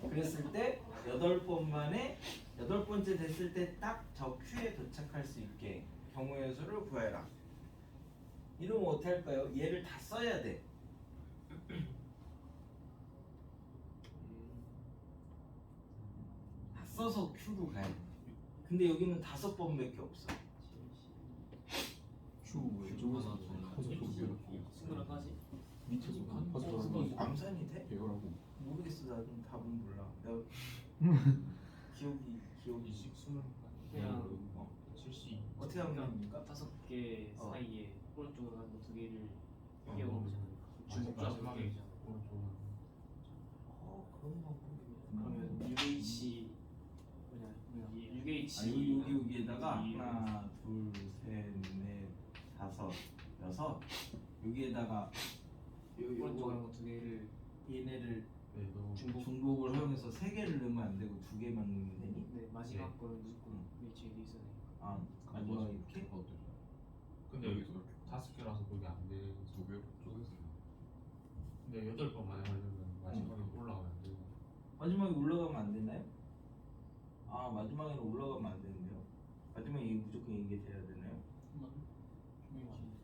그랬을 때 8번 만에 8번째 됐을 때 딱 저 Q에 도착할 수 있게 경우의 수를 구해라. 이러면 어떻게 할까요? 얘를 다 써야 돼. 다 써서 Q로 가야 돼. 근데 여기는 5번밖에 없어. 왼쪽에서 승부라까지 밑에서 암산이 돼? 배우라고 모르겠어. 나는 답은 몰라. 내가 기억이 그냥 실시 어떻게 하면 됩니까? 5개 어. 사이에 오른쪽으로 가는 거 2개를 어. 끼워보면 마지막에 오른쪽 그런 방법이 그러면 UH UH 여기에다가 하나, 둘, 셋, 넷, 5, 6 여기에다가 오른쪽 가는 거 2개를 얘네를 중복. 중복을 하면서 3개를 넣으면 안 되고 2개만 넣으면 되니? 네, 마지막 거는 무조건 UH에 돼 있어야 되니까. 아 마지막 이렇게? 근데 여기서 5개라서 그게 안돼 2개로 쪼개서 근데 8번 만에 하려면 마지막에 올라가면 안 되고 마지막에 올라가면 안 되나요? 아 마지막에는 올라가면 안 되는데요. 마지막에 이게 무조건 이게 돼야 되나요?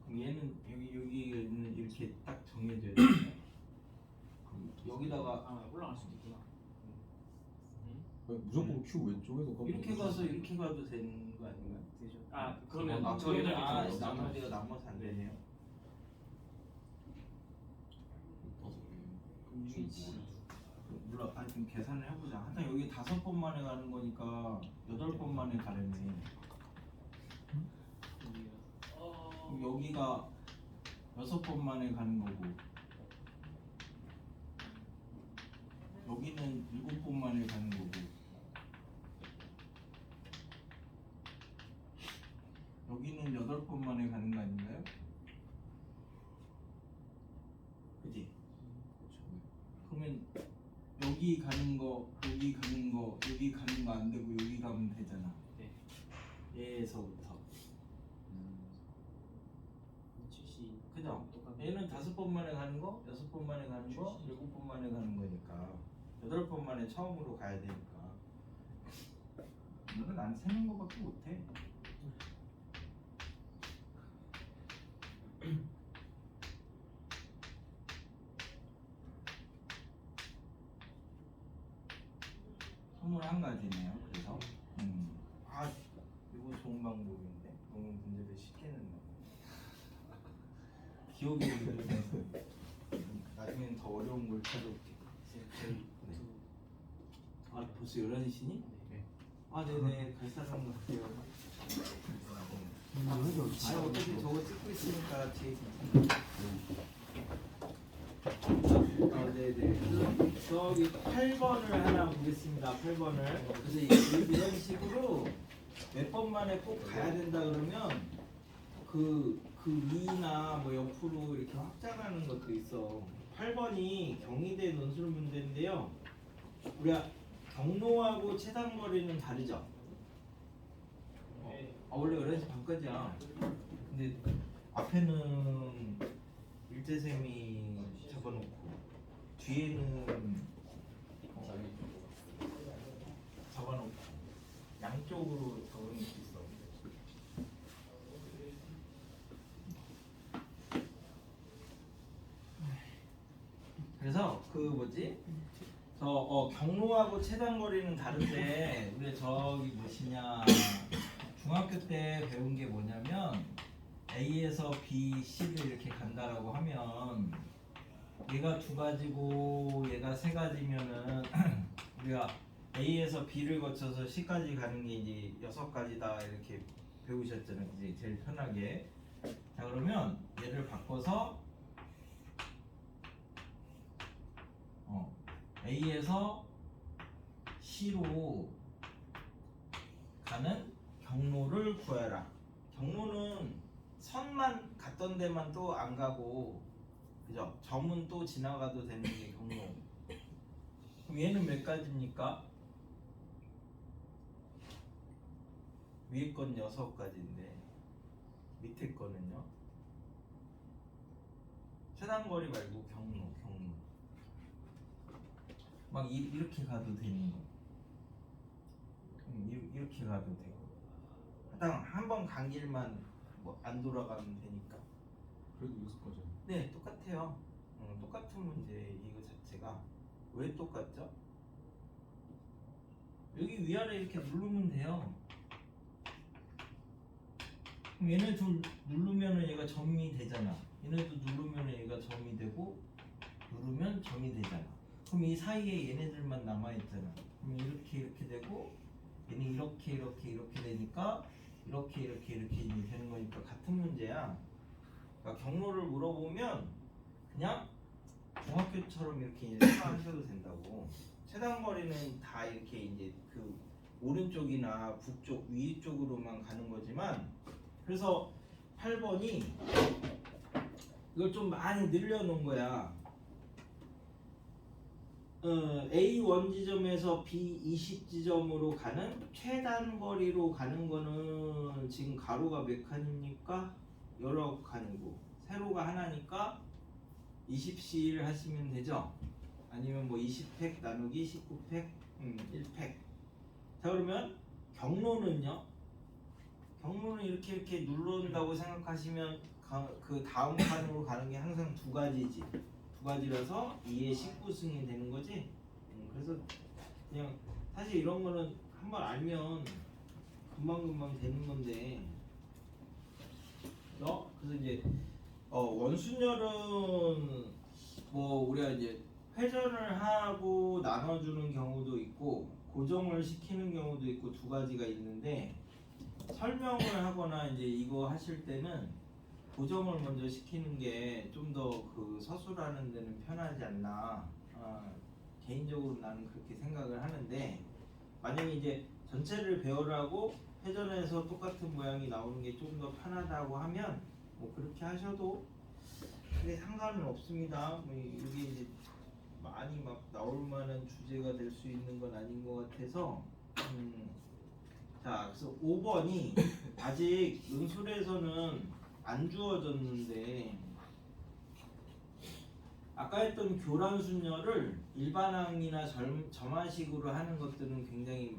그럼 얘는 여기는 이렇게 딱 정해져야 되나요? 그럼 여기다가 올라갈 수도 있구나. 무조건 Q 왼쪽에서 가면 이렇게 가서 이렇게 가도 되는 거 아닌가요? 되죠. 그러면 저 그러면 8개 나머지가 남아서 안 되네요. UH 물론 좀 계산을 해보자. 하여튼 여기 5번 만에 가는 거니까 8번 만에 가려면 그럼 여기가 6번 만에 가는 거고 여기는 7번 만에 가는 거고 여기는 8번 만에 가는 거 아닌가요? 그지? 그러면 여기 가는 거, 여기 가는 거, 여기 가는 거 안 되고 여기 가면 되잖아. 네. 얘에서부터. 70. 그죠? 똑같네. 얘는 5번 만에 가는 거, 6번 만에 가는 거, 7번 만에 가는 거니까 8번 만에 처음으로 가야 되니까 이건 난 세는 거밖에 못해. 선물 한 가지네요. 그래서 아 이거 좋은 방법인데 너무 문제를 쉽게 낸다. 기억이 들면서 나중엔 더 어려운 걸 찾아올게. 저희 아 벌써 11시니? 네. 아 네네 갈 사람 같아요. 아 어차피 저거 찍고 있으니까 뒤에 있습니다. 아 네네. 저기 8번을 하나 보겠습니다. 8번을. 그래서 이런 식으로 몇 번 만에 꼭 가야 된다 그러면 그 위나 뭐 옆으로 이렇게 확장하는 것도 있어. 8번이 경희대 논술 문제인데요. 우리가 경로하고 최단거리는 다르죠. 원래 11시 반까지야. 근데 앞에는 일제쌤이 잡아놓고 뒤에는 잡아놓고 양쪽으로 적어놓을 수 있어. 그래서 그 뭐지? 경로하고 최단거리는 다른데 우리 저기 뭐시냐 중학교 때 배운 게 뭐냐면 A에서 B, C를 이렇게 간다라고 하면 얘가 2가지고 얘가 3가지면은 우리가 A에서 B를 거쳐서 C까지 가는 게 이제 6가지다 이렇게 배우셨잖아요. 이제 제일 편하게. 자 그러면 얘를 바꿔서 A에서 C로 가는 경로를 구해라. 경로는 선만 갔던 데만 또 안 가고, 그죠? 점은 또 지나가도 되는 게 경로. 그럼 얘는 몇 가지입니까? 위에 건 6가지인데 밑에 거는요? 최단거리 말고 경로. 막 이렇게 가도 되는 거. 이렇게 가도 되고. 한 번 간 길만 뭐 안 돌아가면 되니까. 그래도 6가지. 네, 똑같아요. 똑같은 문제 이거 자체가 왜 똑같죠? 여기 위아래 이렇게 누르면 돼요. 그럼 얘네 둘 누르면은 얘가 점이 되잖아. 얘네도 누르면은 얘가 점이 되고 누르면 점이 되잖아. 그럼 이 사이에 얘네들만 남아 있잖아. 그럼 이렇게 되고 얘는 이렇게 되니까 이렇게 되는 거니까 같은 문제야. 그러니까 경로를 물어보면 그냥 중학교처럼 이렇게 이제 생각하셔도 된다고. 최단거리는 다 이렇게 이제 그 오른쪽이나 북쪽 위쪽으로만 가는 거지만, 그래서 8번이 이걸 좀 많이 늘려놓은 거야. A1 지점에서 B20 지점으로 가는 최단거리로 가는 거는 지금 가로가 몇 칸입니까? 여러 칸이고 세로가 하나니까 20C를 하시면 되죠? 아니면 뭐 20팩 나누기 19팩 1팩. 자 그러면 경로는요? 경로는 이렇게 눌러온다고 생각하시면 그 다음 칸으로 가는 게 항상 2가지지. 2가지라서 2의 19승이 되는 거지. 그래서 그냥 사실 이런 거는 한번 알면 금방 되는 건데. 그래서 이제 원순열은 뭐 우리가 이제 회전을 하고 나눠주는 경우도 있고 고정을 시키는 경우도 있고 2가지가 있는데, 설명을 하거나 이제 이거 하실 때는 고정을 먼저 시키는 게 좀 더 그 서술하는 데는 편하지 않나. 개인적으로 나는 그렇게 생각을 하는데, 만약에 이제 전체를 배우라고 회전에서 똑같은 모양이 나오는 게 좀 더 편하다고 하면 뭐 그렇게 하셔도 크게 상관은 없습니다. 뭐 이게 이제 많이 막 나올 만한 주제가 될 수 있는 건 아닌 것 같아서. 자, 그래서 5번이 아직 논술에서는 안 주어졌는데, 아까 했던 교란 순열을 일반항이나 점화식으로 하는 것들은 굉장히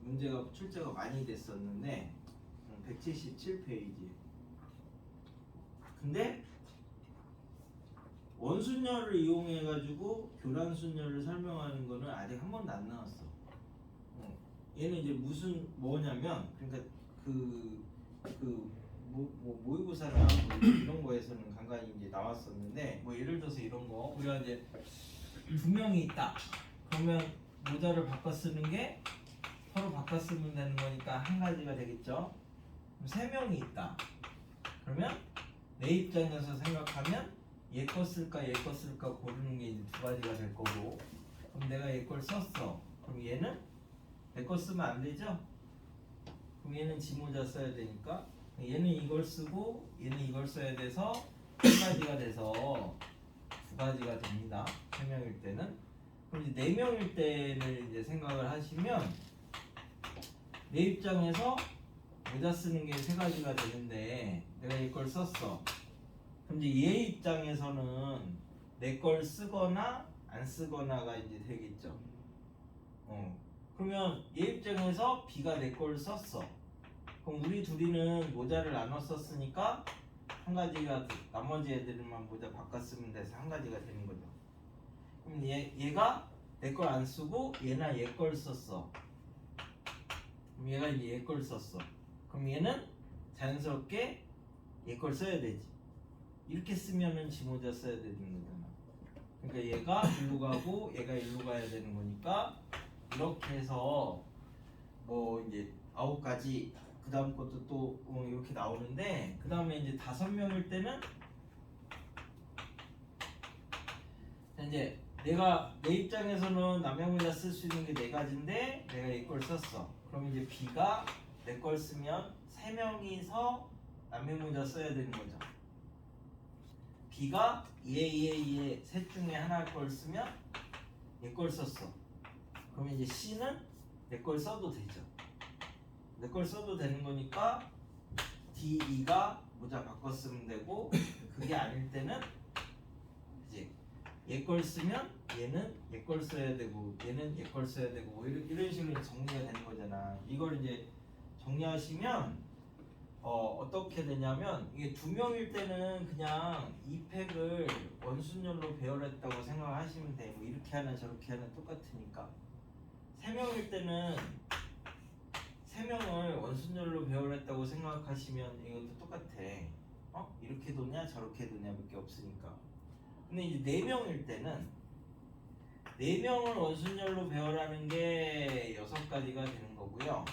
문제가 출제가 많이 됐었는데 177페이지. 근데 원순열을 이용해 가지고 교란 순열을 설명하는 거는 아직 한 번도 안 나왔어. 얘는 이제 뭐냐면, 그러니까 모의고사나 뭐 이런 거에서는 간간히 이제 나왔었는데, 뭐 예를 들어서 이런 거 우리가 이제 두 명이 있다. 그러면 모자를 바꿔 쓰는 게 서로 바꿔 쓰면 되는 거니까 한 가지가 되겠죠. 그럼 세 명이 있다. 그러면 내 입장에서 생각하면 얘 거 쓸까 얘 거 쓸까 고르는 게 이제 두 가지가 될 거고, 그럼 내가 얘 걸 썼어. 그럼 얘는 내 거 쓰면 안 되죠? 그럼 얘는 지 모자 써야 되니까 얘는 이걸 쓰고 얘는 이걸 써야 돼서 한 가지가 돼서 두 가지가 됩니다. 세 명일 때는. 그럼 이제 네 명일 때는 이제 생각을 하시면 내 입장에서 모자 쓰는 게 세 가지가 되는데 내가 이걸 썼어. 그럼 이제 얘 입장에서는 내 걸 쓰거나 안 쓰거나가 이제 되겠죠. 그러면 얘 입장에서 B가 내 걸 썼어. 그럼 우리 둘이는 모자를 나눠 썼으니까 한 가지가, 나머지 애들만 모자 바꿔 쓰면 돼서 한 가지가 되는 거죠. 그럼 얘가 내 걸 안 쓰고 얘나 얘 걸 썼어. 그럼 얘가 이제 얘 걸 썼어. 그럼 얘는 자연스럽게 얘 걸 써야 되지. 이렇게 쓰면은 지 모자 써야 되는 거잖아. 그러니까 얘가 일로 가고 얘가 일로 가야 되는 거니까 이렇게 해서 뭐 이제 9가지, 그 다음 것도 또 이렇게 나오는데, 그 다음에 이제 5명일 때는 이제 내가 내 입장에서는 남의 모자 쓸 수 있는 게 4가지인데 내가 얘 걸 썼어. 그럼 이제 B가 내 걸 쓰면 3명이서 남의 모자 써야 되는 거죠. B가 얘 셋 중에 하나 걸 쓰면 얘 걸 썼어. 그러면 이제 C는 내 걸 써도 되죠. 내 걸 써도 되는 거니까 D, E가 모자 바꿔 쓰면 되고, 그게 아닐 때는 이제 얘 걸 쓰면 얘는 얘 걸 써야 되고 얘는 얘 걸 써야 되고 뭐 이런 식으로 정리가 되는 거잖아. 이걸 이제 정리하시면 어떻게 되냐면, 이게 2명일 때는 그냥 이 팩을 원순열로 배열했다고 생각하시면 돼. 뭐 이렇게 하나 저렇게 하나 똑같으니까. 3명일 때는 3명을 원순열로 배열했다고 생각하시면 이것도 똑같아. 이렇게 도냐 저렇게 도냐 밖에 없으니까. 근데 이제 4명일 때는 4명을 원순열로 배열하는 게 6가지가 되는 거고요.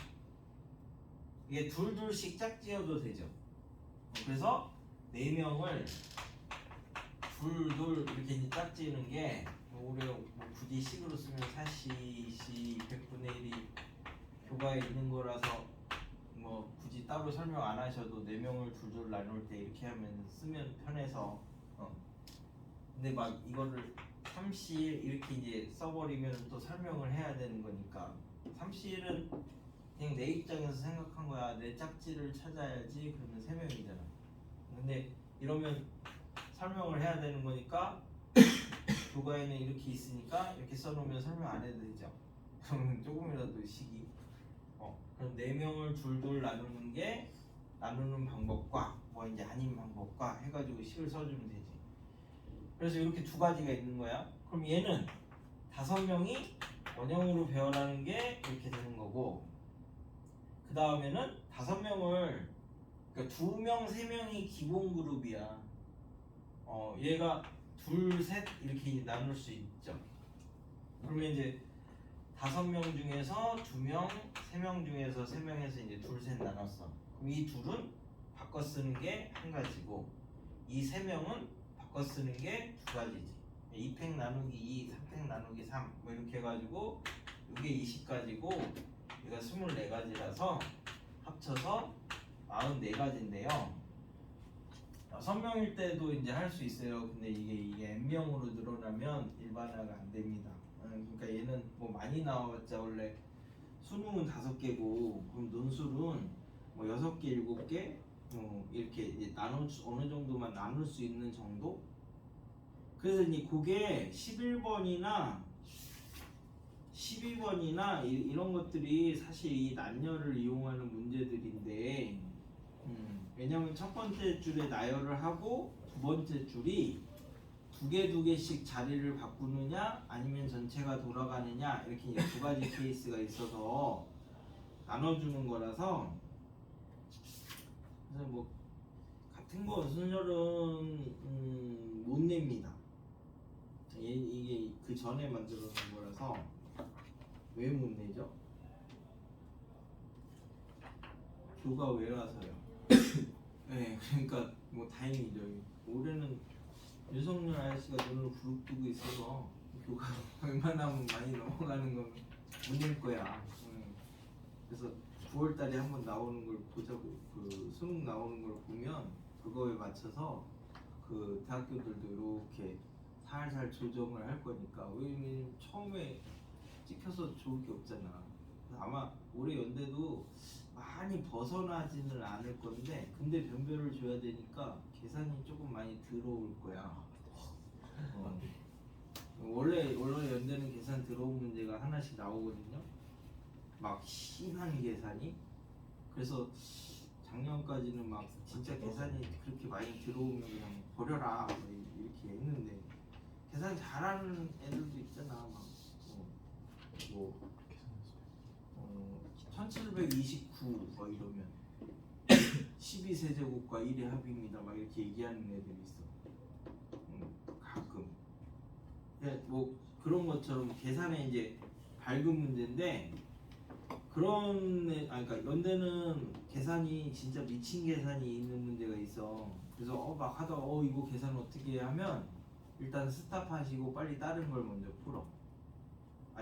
이게 둘씩 짝지어도 되죠. 그래서 4명을 둘 이렇게 이제 짝지는 게, 우리가 뭐 굳이 식으로 쓰면 4C 100분의 1이 교과에 있는 거라서 뭐 굳이 따로 설명 안 하셔도 4명을 둘 나눌 때 이렇게 하면 쓰면 편해서. 근데 막 이거를 3C 이렇게 이제 써버리면 또 설명을 해야 되는 거니까, 3C는 그냥 내 입장에서 생각한 거야. 내 짝지를 찾아야지. 그러면 3명이잖아. 근데 이러면 설명을 해야 되는 거니까 교과에는 이렇게 있으니까 이렇게 써놓으면 설명 안 해도 되죠. 그러면 조금이라도 식이 그럼 4명을 둘 나누는 게, 나누는 방법과 뭐 이제 아닌 방법과 해가지고 식을 써주면 되지. 그래서 이렇게 2가지가 있는 거야. 그럼 얘는 5명이 원형으로 배열하는 게 이렇게 되는 거고, 그 다음에는 5명을, 그러니까 2명, 3명이 기본 그룹이야. 얘가 둘, 셋 이렇게 나눌 수 있죠. 그러면 이제 5명 중에서 2명, 3명 중에서 3명에서 이제 둘, 셋 나눴어. 그럼 이 둘은 바꿔 쓰는 게 한 가지고 이 세 명은 바꿔 쓰는 게 두 가지지. 2팩 나누기 2, 3팩 나누기 3 뭐 이렇게 해가지고 이게 20가지고 얘가 24가지라서 합쳐서 44가지인데요. 6명일 때도 이제 할 수 있어요. 근데 이게 n명으로 늘어나면 일반화가 안 됩니다. 그러니까 얘는 뭐 많이 나와봤자 원래 수능은 5개고 그럼 논술은 뭐 6개, 7개 이렇게 이제 어느 정도만 나눌 수 있는 정도? 그래서 이제 그게 11번이나 12번이나 이런 것들이 사실 이 난열을 이용하는 문제들인데 왜냐면 첫 번째 줄에 나열을 하고 두 번째 줄이 두 개씩 자리를 바꾸느냐 아니면 전체가 돌아가느냐 이렇게 이제 두 가지 케이스가 있어서 나눠주는 거라서 그래서 뭐 같은 거 순열은 못 냅니다. 이게 그 전에 만들어 놓은 거라서 왜 못 내죠? 교가 외라서요. 네, 그러니까 뭐 다행이죠. 올해는 윤석열 아저씨가 눈을 부릅뜨고 있어서 교가 웬만하면 많이 넘어가는 건 못 낼 거야. 그래서 9월달에 한번 나오는 걸 보자고 그 수능 나오는 걸 보면 그거에 맞춰서 그 대학교들도 이렇게 살살 조정을 할 거니까 왜냐면 처음에 찍혀서 좋을 게 없잖아. 아마 올해 연대도 많이 벗어나지는 않을 건데 근데 변별을 줘야 되니까 계산이 조금 많이 들어올 거야. 원래 연대는 계산 들어온 문제가 하나씩 나오거든요. 막 심한 계산이. 그래서 작년까지는 막 진짜 계산이 그렇게 많이 들어오면 그냥 버려라 이렇게 했는데 계산 잘하는 애들도 있잖아. 막 뭐 1729 막 이러면 12세제곱과 1의 합입니다 막 이렇게 얘기하는 애들이 있어. 가끔. 뭐 그런 것처럼 계산에 이제 밝은 문제인데 그런 그러니까 연대는 계산이 진짜 미친 계산이 있는 문제가 있어. 그래서 막 하다가 이거 계산 어떻게 해 하면 일단 스탑하시고 빨리 다른 걸 먼저 풀어.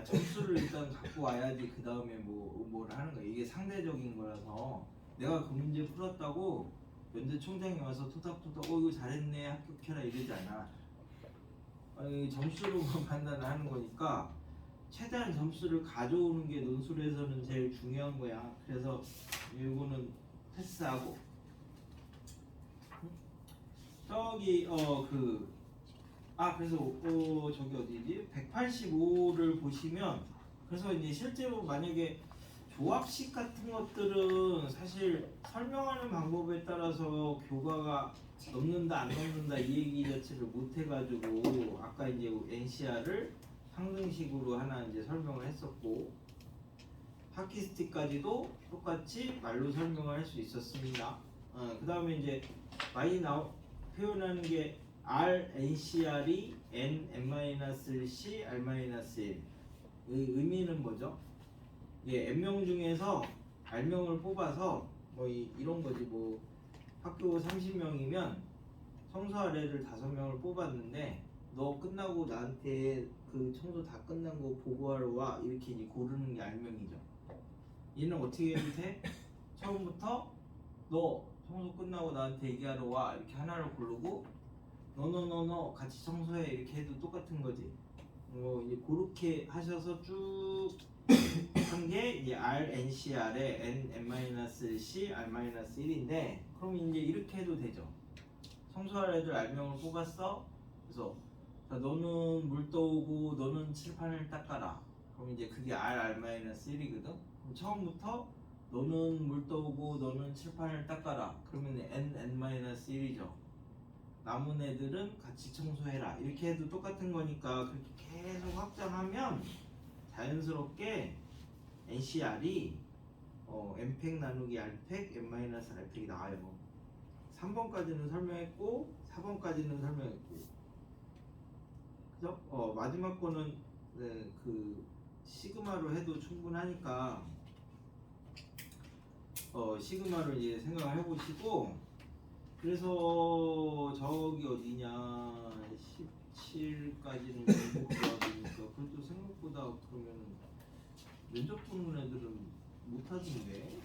점수를 일단 갖고 와야지 그 다음에 뭘 하는 거야. 이게 상대적인 거라서 내가 그 문제 풀었다고 연대 총장이 와서 토닥토닥 이거 잘했네 합격해라 이러지 않아. 점수로만 판단하는 거니까 최대한 점수를 가져오는 게 논술에서는 제일 중요한 거야. 그래서 이거는 패스하고 저기 그래서 저기 어디지? 185를 보시면 그래서 이제 실제로 만약에 조합식 같은 것들은 사실 설명하는 방법에 따라서 교과가 넘는다 안 넘는다 이 얘기 자체를 못 해가지고 아까 이제 NCR을 상등식으로 하나 이제 설명을 했었고 하키스틱까지도 똑같이 말로 설명을 할 수 있었습니다. 그 다음에 이제 많이 표현하는 게 R, NCR이 N, N-C, R-1 의미는 뭐죠? N명 중에서 R명을 뽑아서 뭐 이런 거지. 뭐 학교 30명이면 청소 아래를 5명을 뽑았는데 너 끝나고 나한테 그 청소 다 끝난 거 보고하러 와 이렇게 이제 고르는 게 R명이죠. 얘는 어떻게 해도 돼? 처음부터 너 청소 끝나고 나한테 얘기하러 와 이렇게 하나를 고르고 너 같이 청소해 이렇게 해도 똑같은 거지. 이제 그렇게 하셔서 쭉 한 게 이제 R, NCR에 N, N-C, R-1인데 그럼 이제 이렇게 해도 되죠. 청소할 애들 R명을 뽑았어. 그래서 자, 너는 물 떠오고 너는 칠판을 닦아라. 그럼 이제 그게 R, R-1이거든. 그럼 처음부터 너는 물 떠오고 너는 칠판을 닦아라. 그러면 N, N-1이죠. 남은 애들은 같이 청소해라 이렇게 해도 똑같은 거니까 그렇게 계속 확장하면 자연스럽게 NCR이 N팩 나누기 R팩, N-R팩이 나와요. 3번까지는 설명했고 4번까지는 설명했고 그죠? 마지막 거는 그 시그마로 해도 충분하니까 시그마를 이제 생각을 해보시고 그래서 저기 어디냐 17까지는 공부 들어가니까 그것도 생각보다 그러면 면접 보는 애들은 못하던데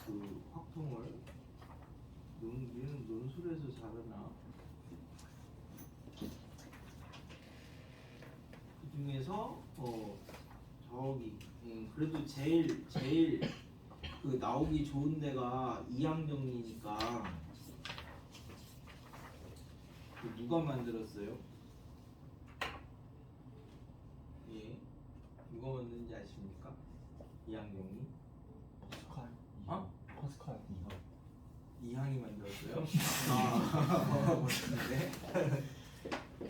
그 확통을 얘는 논술에서 잘하나? 그 중에서 저기 그래도 제일 그 나오기 좋은 데가 이항정리니까 그 누가 만들었어요? 예, 누가 만든지 아십니까? 이항정리? 파스칼. 어? 파스칼. 이항이 만들었어요? 아, 멋있는데?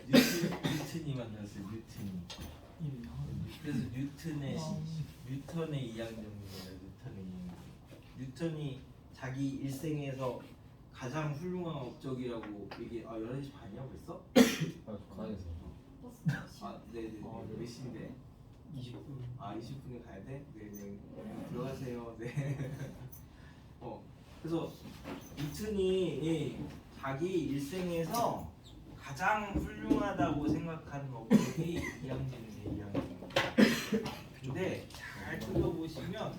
뉴튼이 만들었어요. 뉴튼이. 그래서 뉴턴의 이항정리예요. 뉴턴이 자기 일생에서 가장 훌륭한 업적이라고 이게 11시 반이야 벌써? 가야겠어. 아 네네. 몇 시인데? 20분. 아 20분에 가야 돼? 네네. 들어가세요. 네. 그래서 뉴턴이 자기 일생에서 가장 훌륭하다고 생각하는 업적이 이항정리예요. 근데 잘 뜯어보시면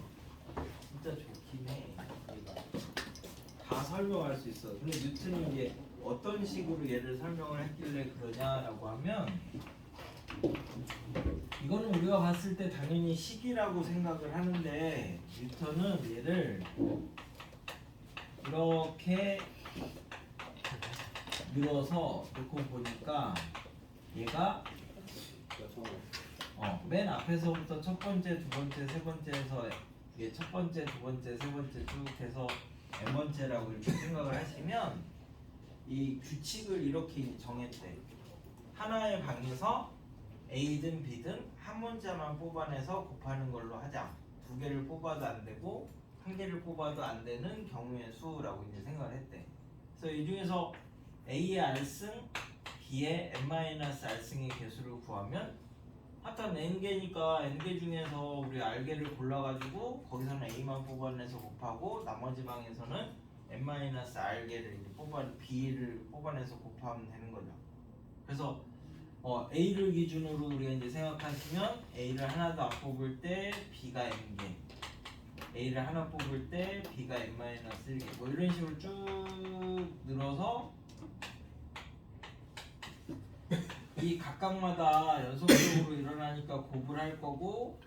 진짜 좋긴 해. 얘가 다 설명할 수 있어. 근데 뉴턴이 이제 어떤 식으로 얘를 설명을 했길래 그러냐라고 하면 이거는 우리가 봤을 때 당연히 식이라고 생각을 하는데 뉴턴은 얘를 이렇게 늘어서 놓고 보니까 얘가 맨 앞에서부터 첫 번째, 두 번째, 세 번째에서 이게 첫 번째, 두 번째, 세 번째 쭉 해서 n 번째라고 이렇게 생각을 하시면 이 규칙을 이렇게 정했대. 하나의 방에서 A든 B든 한 문자만 뽑아내서 곱하는 걸로 하자. 두 개를 뽑아도 안 되고 한 개를 뽑아도 안 되는 경우의 수라고 이제 생각을 했대. 그래서 이 중에서 A의 R승, B의 n-R승의 개수를 구하면 하여튼 n개니까 n개 중에서 우리 r개를 골라가지고 거기서는 a만 뽑아내서 곱하고 나머지 방에서는 n-r개를 b를 뽑아내서 곱하면 되는 거죠. 그래서 a를 기준으로 우리가 이제 생각하시면 a를 하나도 안 뽑을 때 b가 n개, a를 하나 뽑을 때 b가 n-1개 뭐 이런 식으로 쭉 늘어서 이 각각마다 연속적으로 일어나니까 곱을 할 거고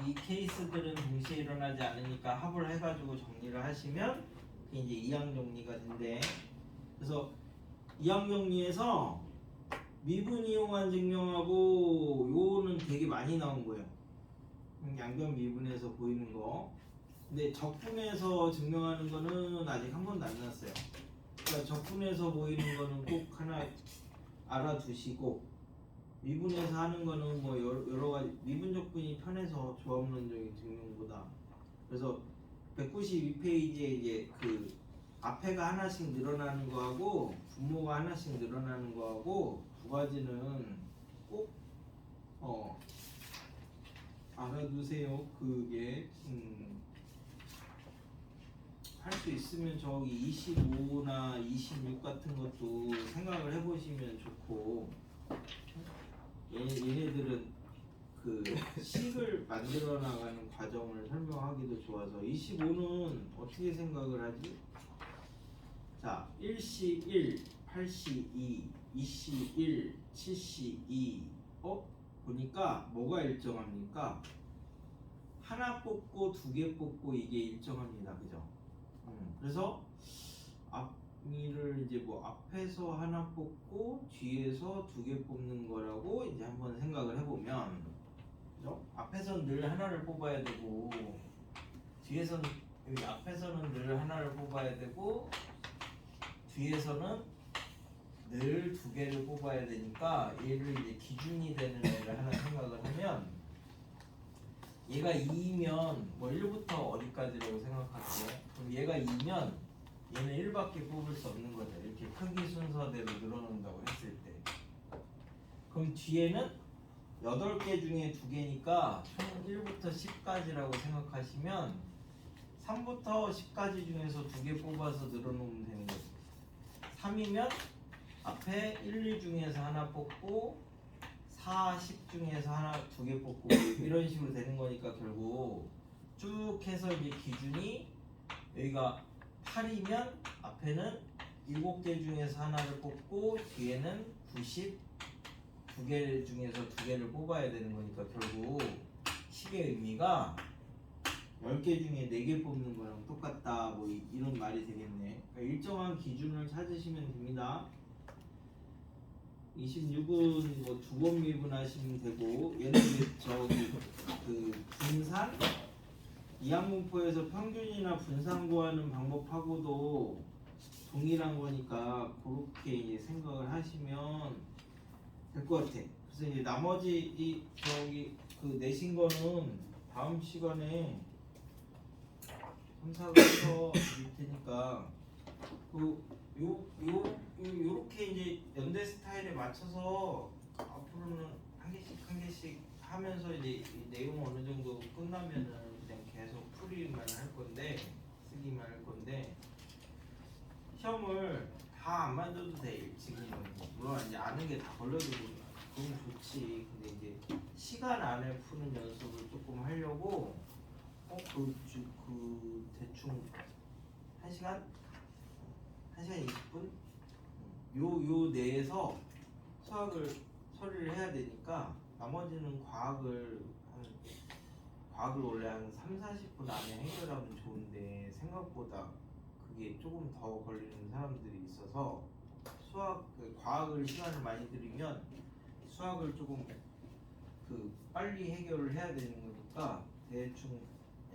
이 케이스들은 동시에 일어나지 않으니까 합을 해가지고 정리를 하시면 그게 이제 이항정리가 된대. 그래서 이항정리에서 미분 이용한 증명하고 요거는 되게 많이 나온 거예요. 양변 미분에서 보이는 거. 근데 적분해서 증명하는 거는 아직 한 번도 안 났어요. 그러니까 적분해서 보이는 거는 꼭 하나 알아두시고 미분해서 하는 거는 뭐 여러 가지 미분 적분이 편해서 조합론적인 증명보다. 그래서 192페이지에 이제 그 앞에가 하나씩 늘어나는 거하고 분모가 하나씩 늘어나는 거하고 두 가지는 꼭 알아두세요. 그게 할 수 있으면 저기 25나 26 같은 것도 생각을 해보시면 좋고 얘네들은 그 식을 만들어 나가는 과정을 설명하기도 좋아서 25는 어떻게 생각을 하지? 자, 1시 1, 8시 2, 2시 1, 7시 2 보니까 뭐가 일정합니까? 하나 뽑고 두 개 뽑고 이게 일정합니다. 그죠? 그래서 앞니를 이제 뭐 앞에서 하나 뽑고 뒤에서 두 개 뽑는 거라고 이제 한번 생각을 해보면, 그죠? 앞에서는 늘 하나를 뽑아야 되고 뒤에서는 여기 앞에서는 늘 하나를 뽑아야 되고 뒤에서는 늘 두 개를 뽑아야 되니까 얘를 이제 기준이 되는 애를 하나 생각을 하면 얘가 2면 뭐 1부터 어디까지라고 생각할게요. 그럼 얘가 2면 얘는 1밖에 뽑을 수 없는 거죠. 이렇게 크기 순서대로 늘어난다고 했을 때. 그럼 뒤에는 8개 중에 2개니까 총 1부터 10까지라고 생각하시면 3부터 10까지 중에서 2개 뽑아서 늘어놓으면 되는 거지. 3이면 앞에 1, 2 중에서 하나 뽑고 4, 10 중에서 하나 2개 뽑고 이런 식으로 되는 거니까 결국 쭉 해서 이제 기준이 여기가 8이면 앞에는 7개 중에서 하나를 뽑고 뒤에는 90 2개 중에서 2개를 뽑아야 되는 거니까 결국 식의 의미가 10개 중에 4개 뽑는 거랑 똑같다 뭐 이런 말이 되겠네. 그러니까 일정한 기준을 찾으시면 됩니다. 26은 뭐 2번 미분하시면 되고 얘는 이제 저기 그 분산 이항분포에서 평균이나 분산 구하는 방법하고도 동일한 거니까 그렇게 이제 생각을 하시면 될 것 같아. 그래서 이제 나머지 이 저기 그 내신 거는 다음 시간에 검사가 해서 드릴 테니까 요렇게 이제 연대 스타일에 맞춰서 앞으로는 한 개씩 하면서 이제 이 내용 어느 정도 끝나면은 그냥 계속 풀이만 할 건데 쓰기만 할 건데 시험을 다 안 만져도 돼 지금은. 물론 이제 아는 게 다 걸려도 그건 좋지. 근데 이제 시간 안에 푸는 연습을 조금 하려고 그 대충 1시간 20분 요 내에서 수학을 처리를 해야 되니까 나머지는 과학을 원래 한 3, 40분 안에 해결하면 좋은데 생각보다 그게 조금 더 걸리는 사람들이 있어서 과학을 시간을 많이 들이면 수학을 조금 빨리 해결을 해야 되는 거니까 대충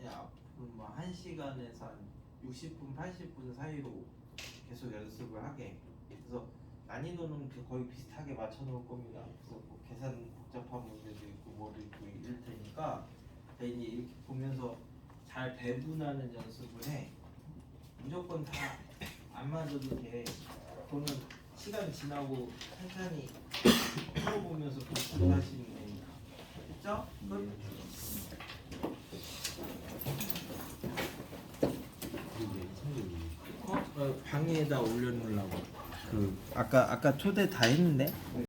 앞으로 뭐 1시간에서 한 60분, 80분 사이로 계속 연습을 하게. 그래서 난이도는 거의 비슷하게 맞춰 놓을 겁니다. 그래서 뭐 계산 복잡한 문제도 있고 뭐도 있고 이럴 테니까 이제 이렇게 보면서 잘 배분하는 연습을 해. 무조건 다 안 맞아도 돼. 그거는 시간 지나고 천천히 풀어보면서 복습하시면 되니까. 됐죠? 끝? 방에다 올려놓으려고. 아까 초대 다 했는데.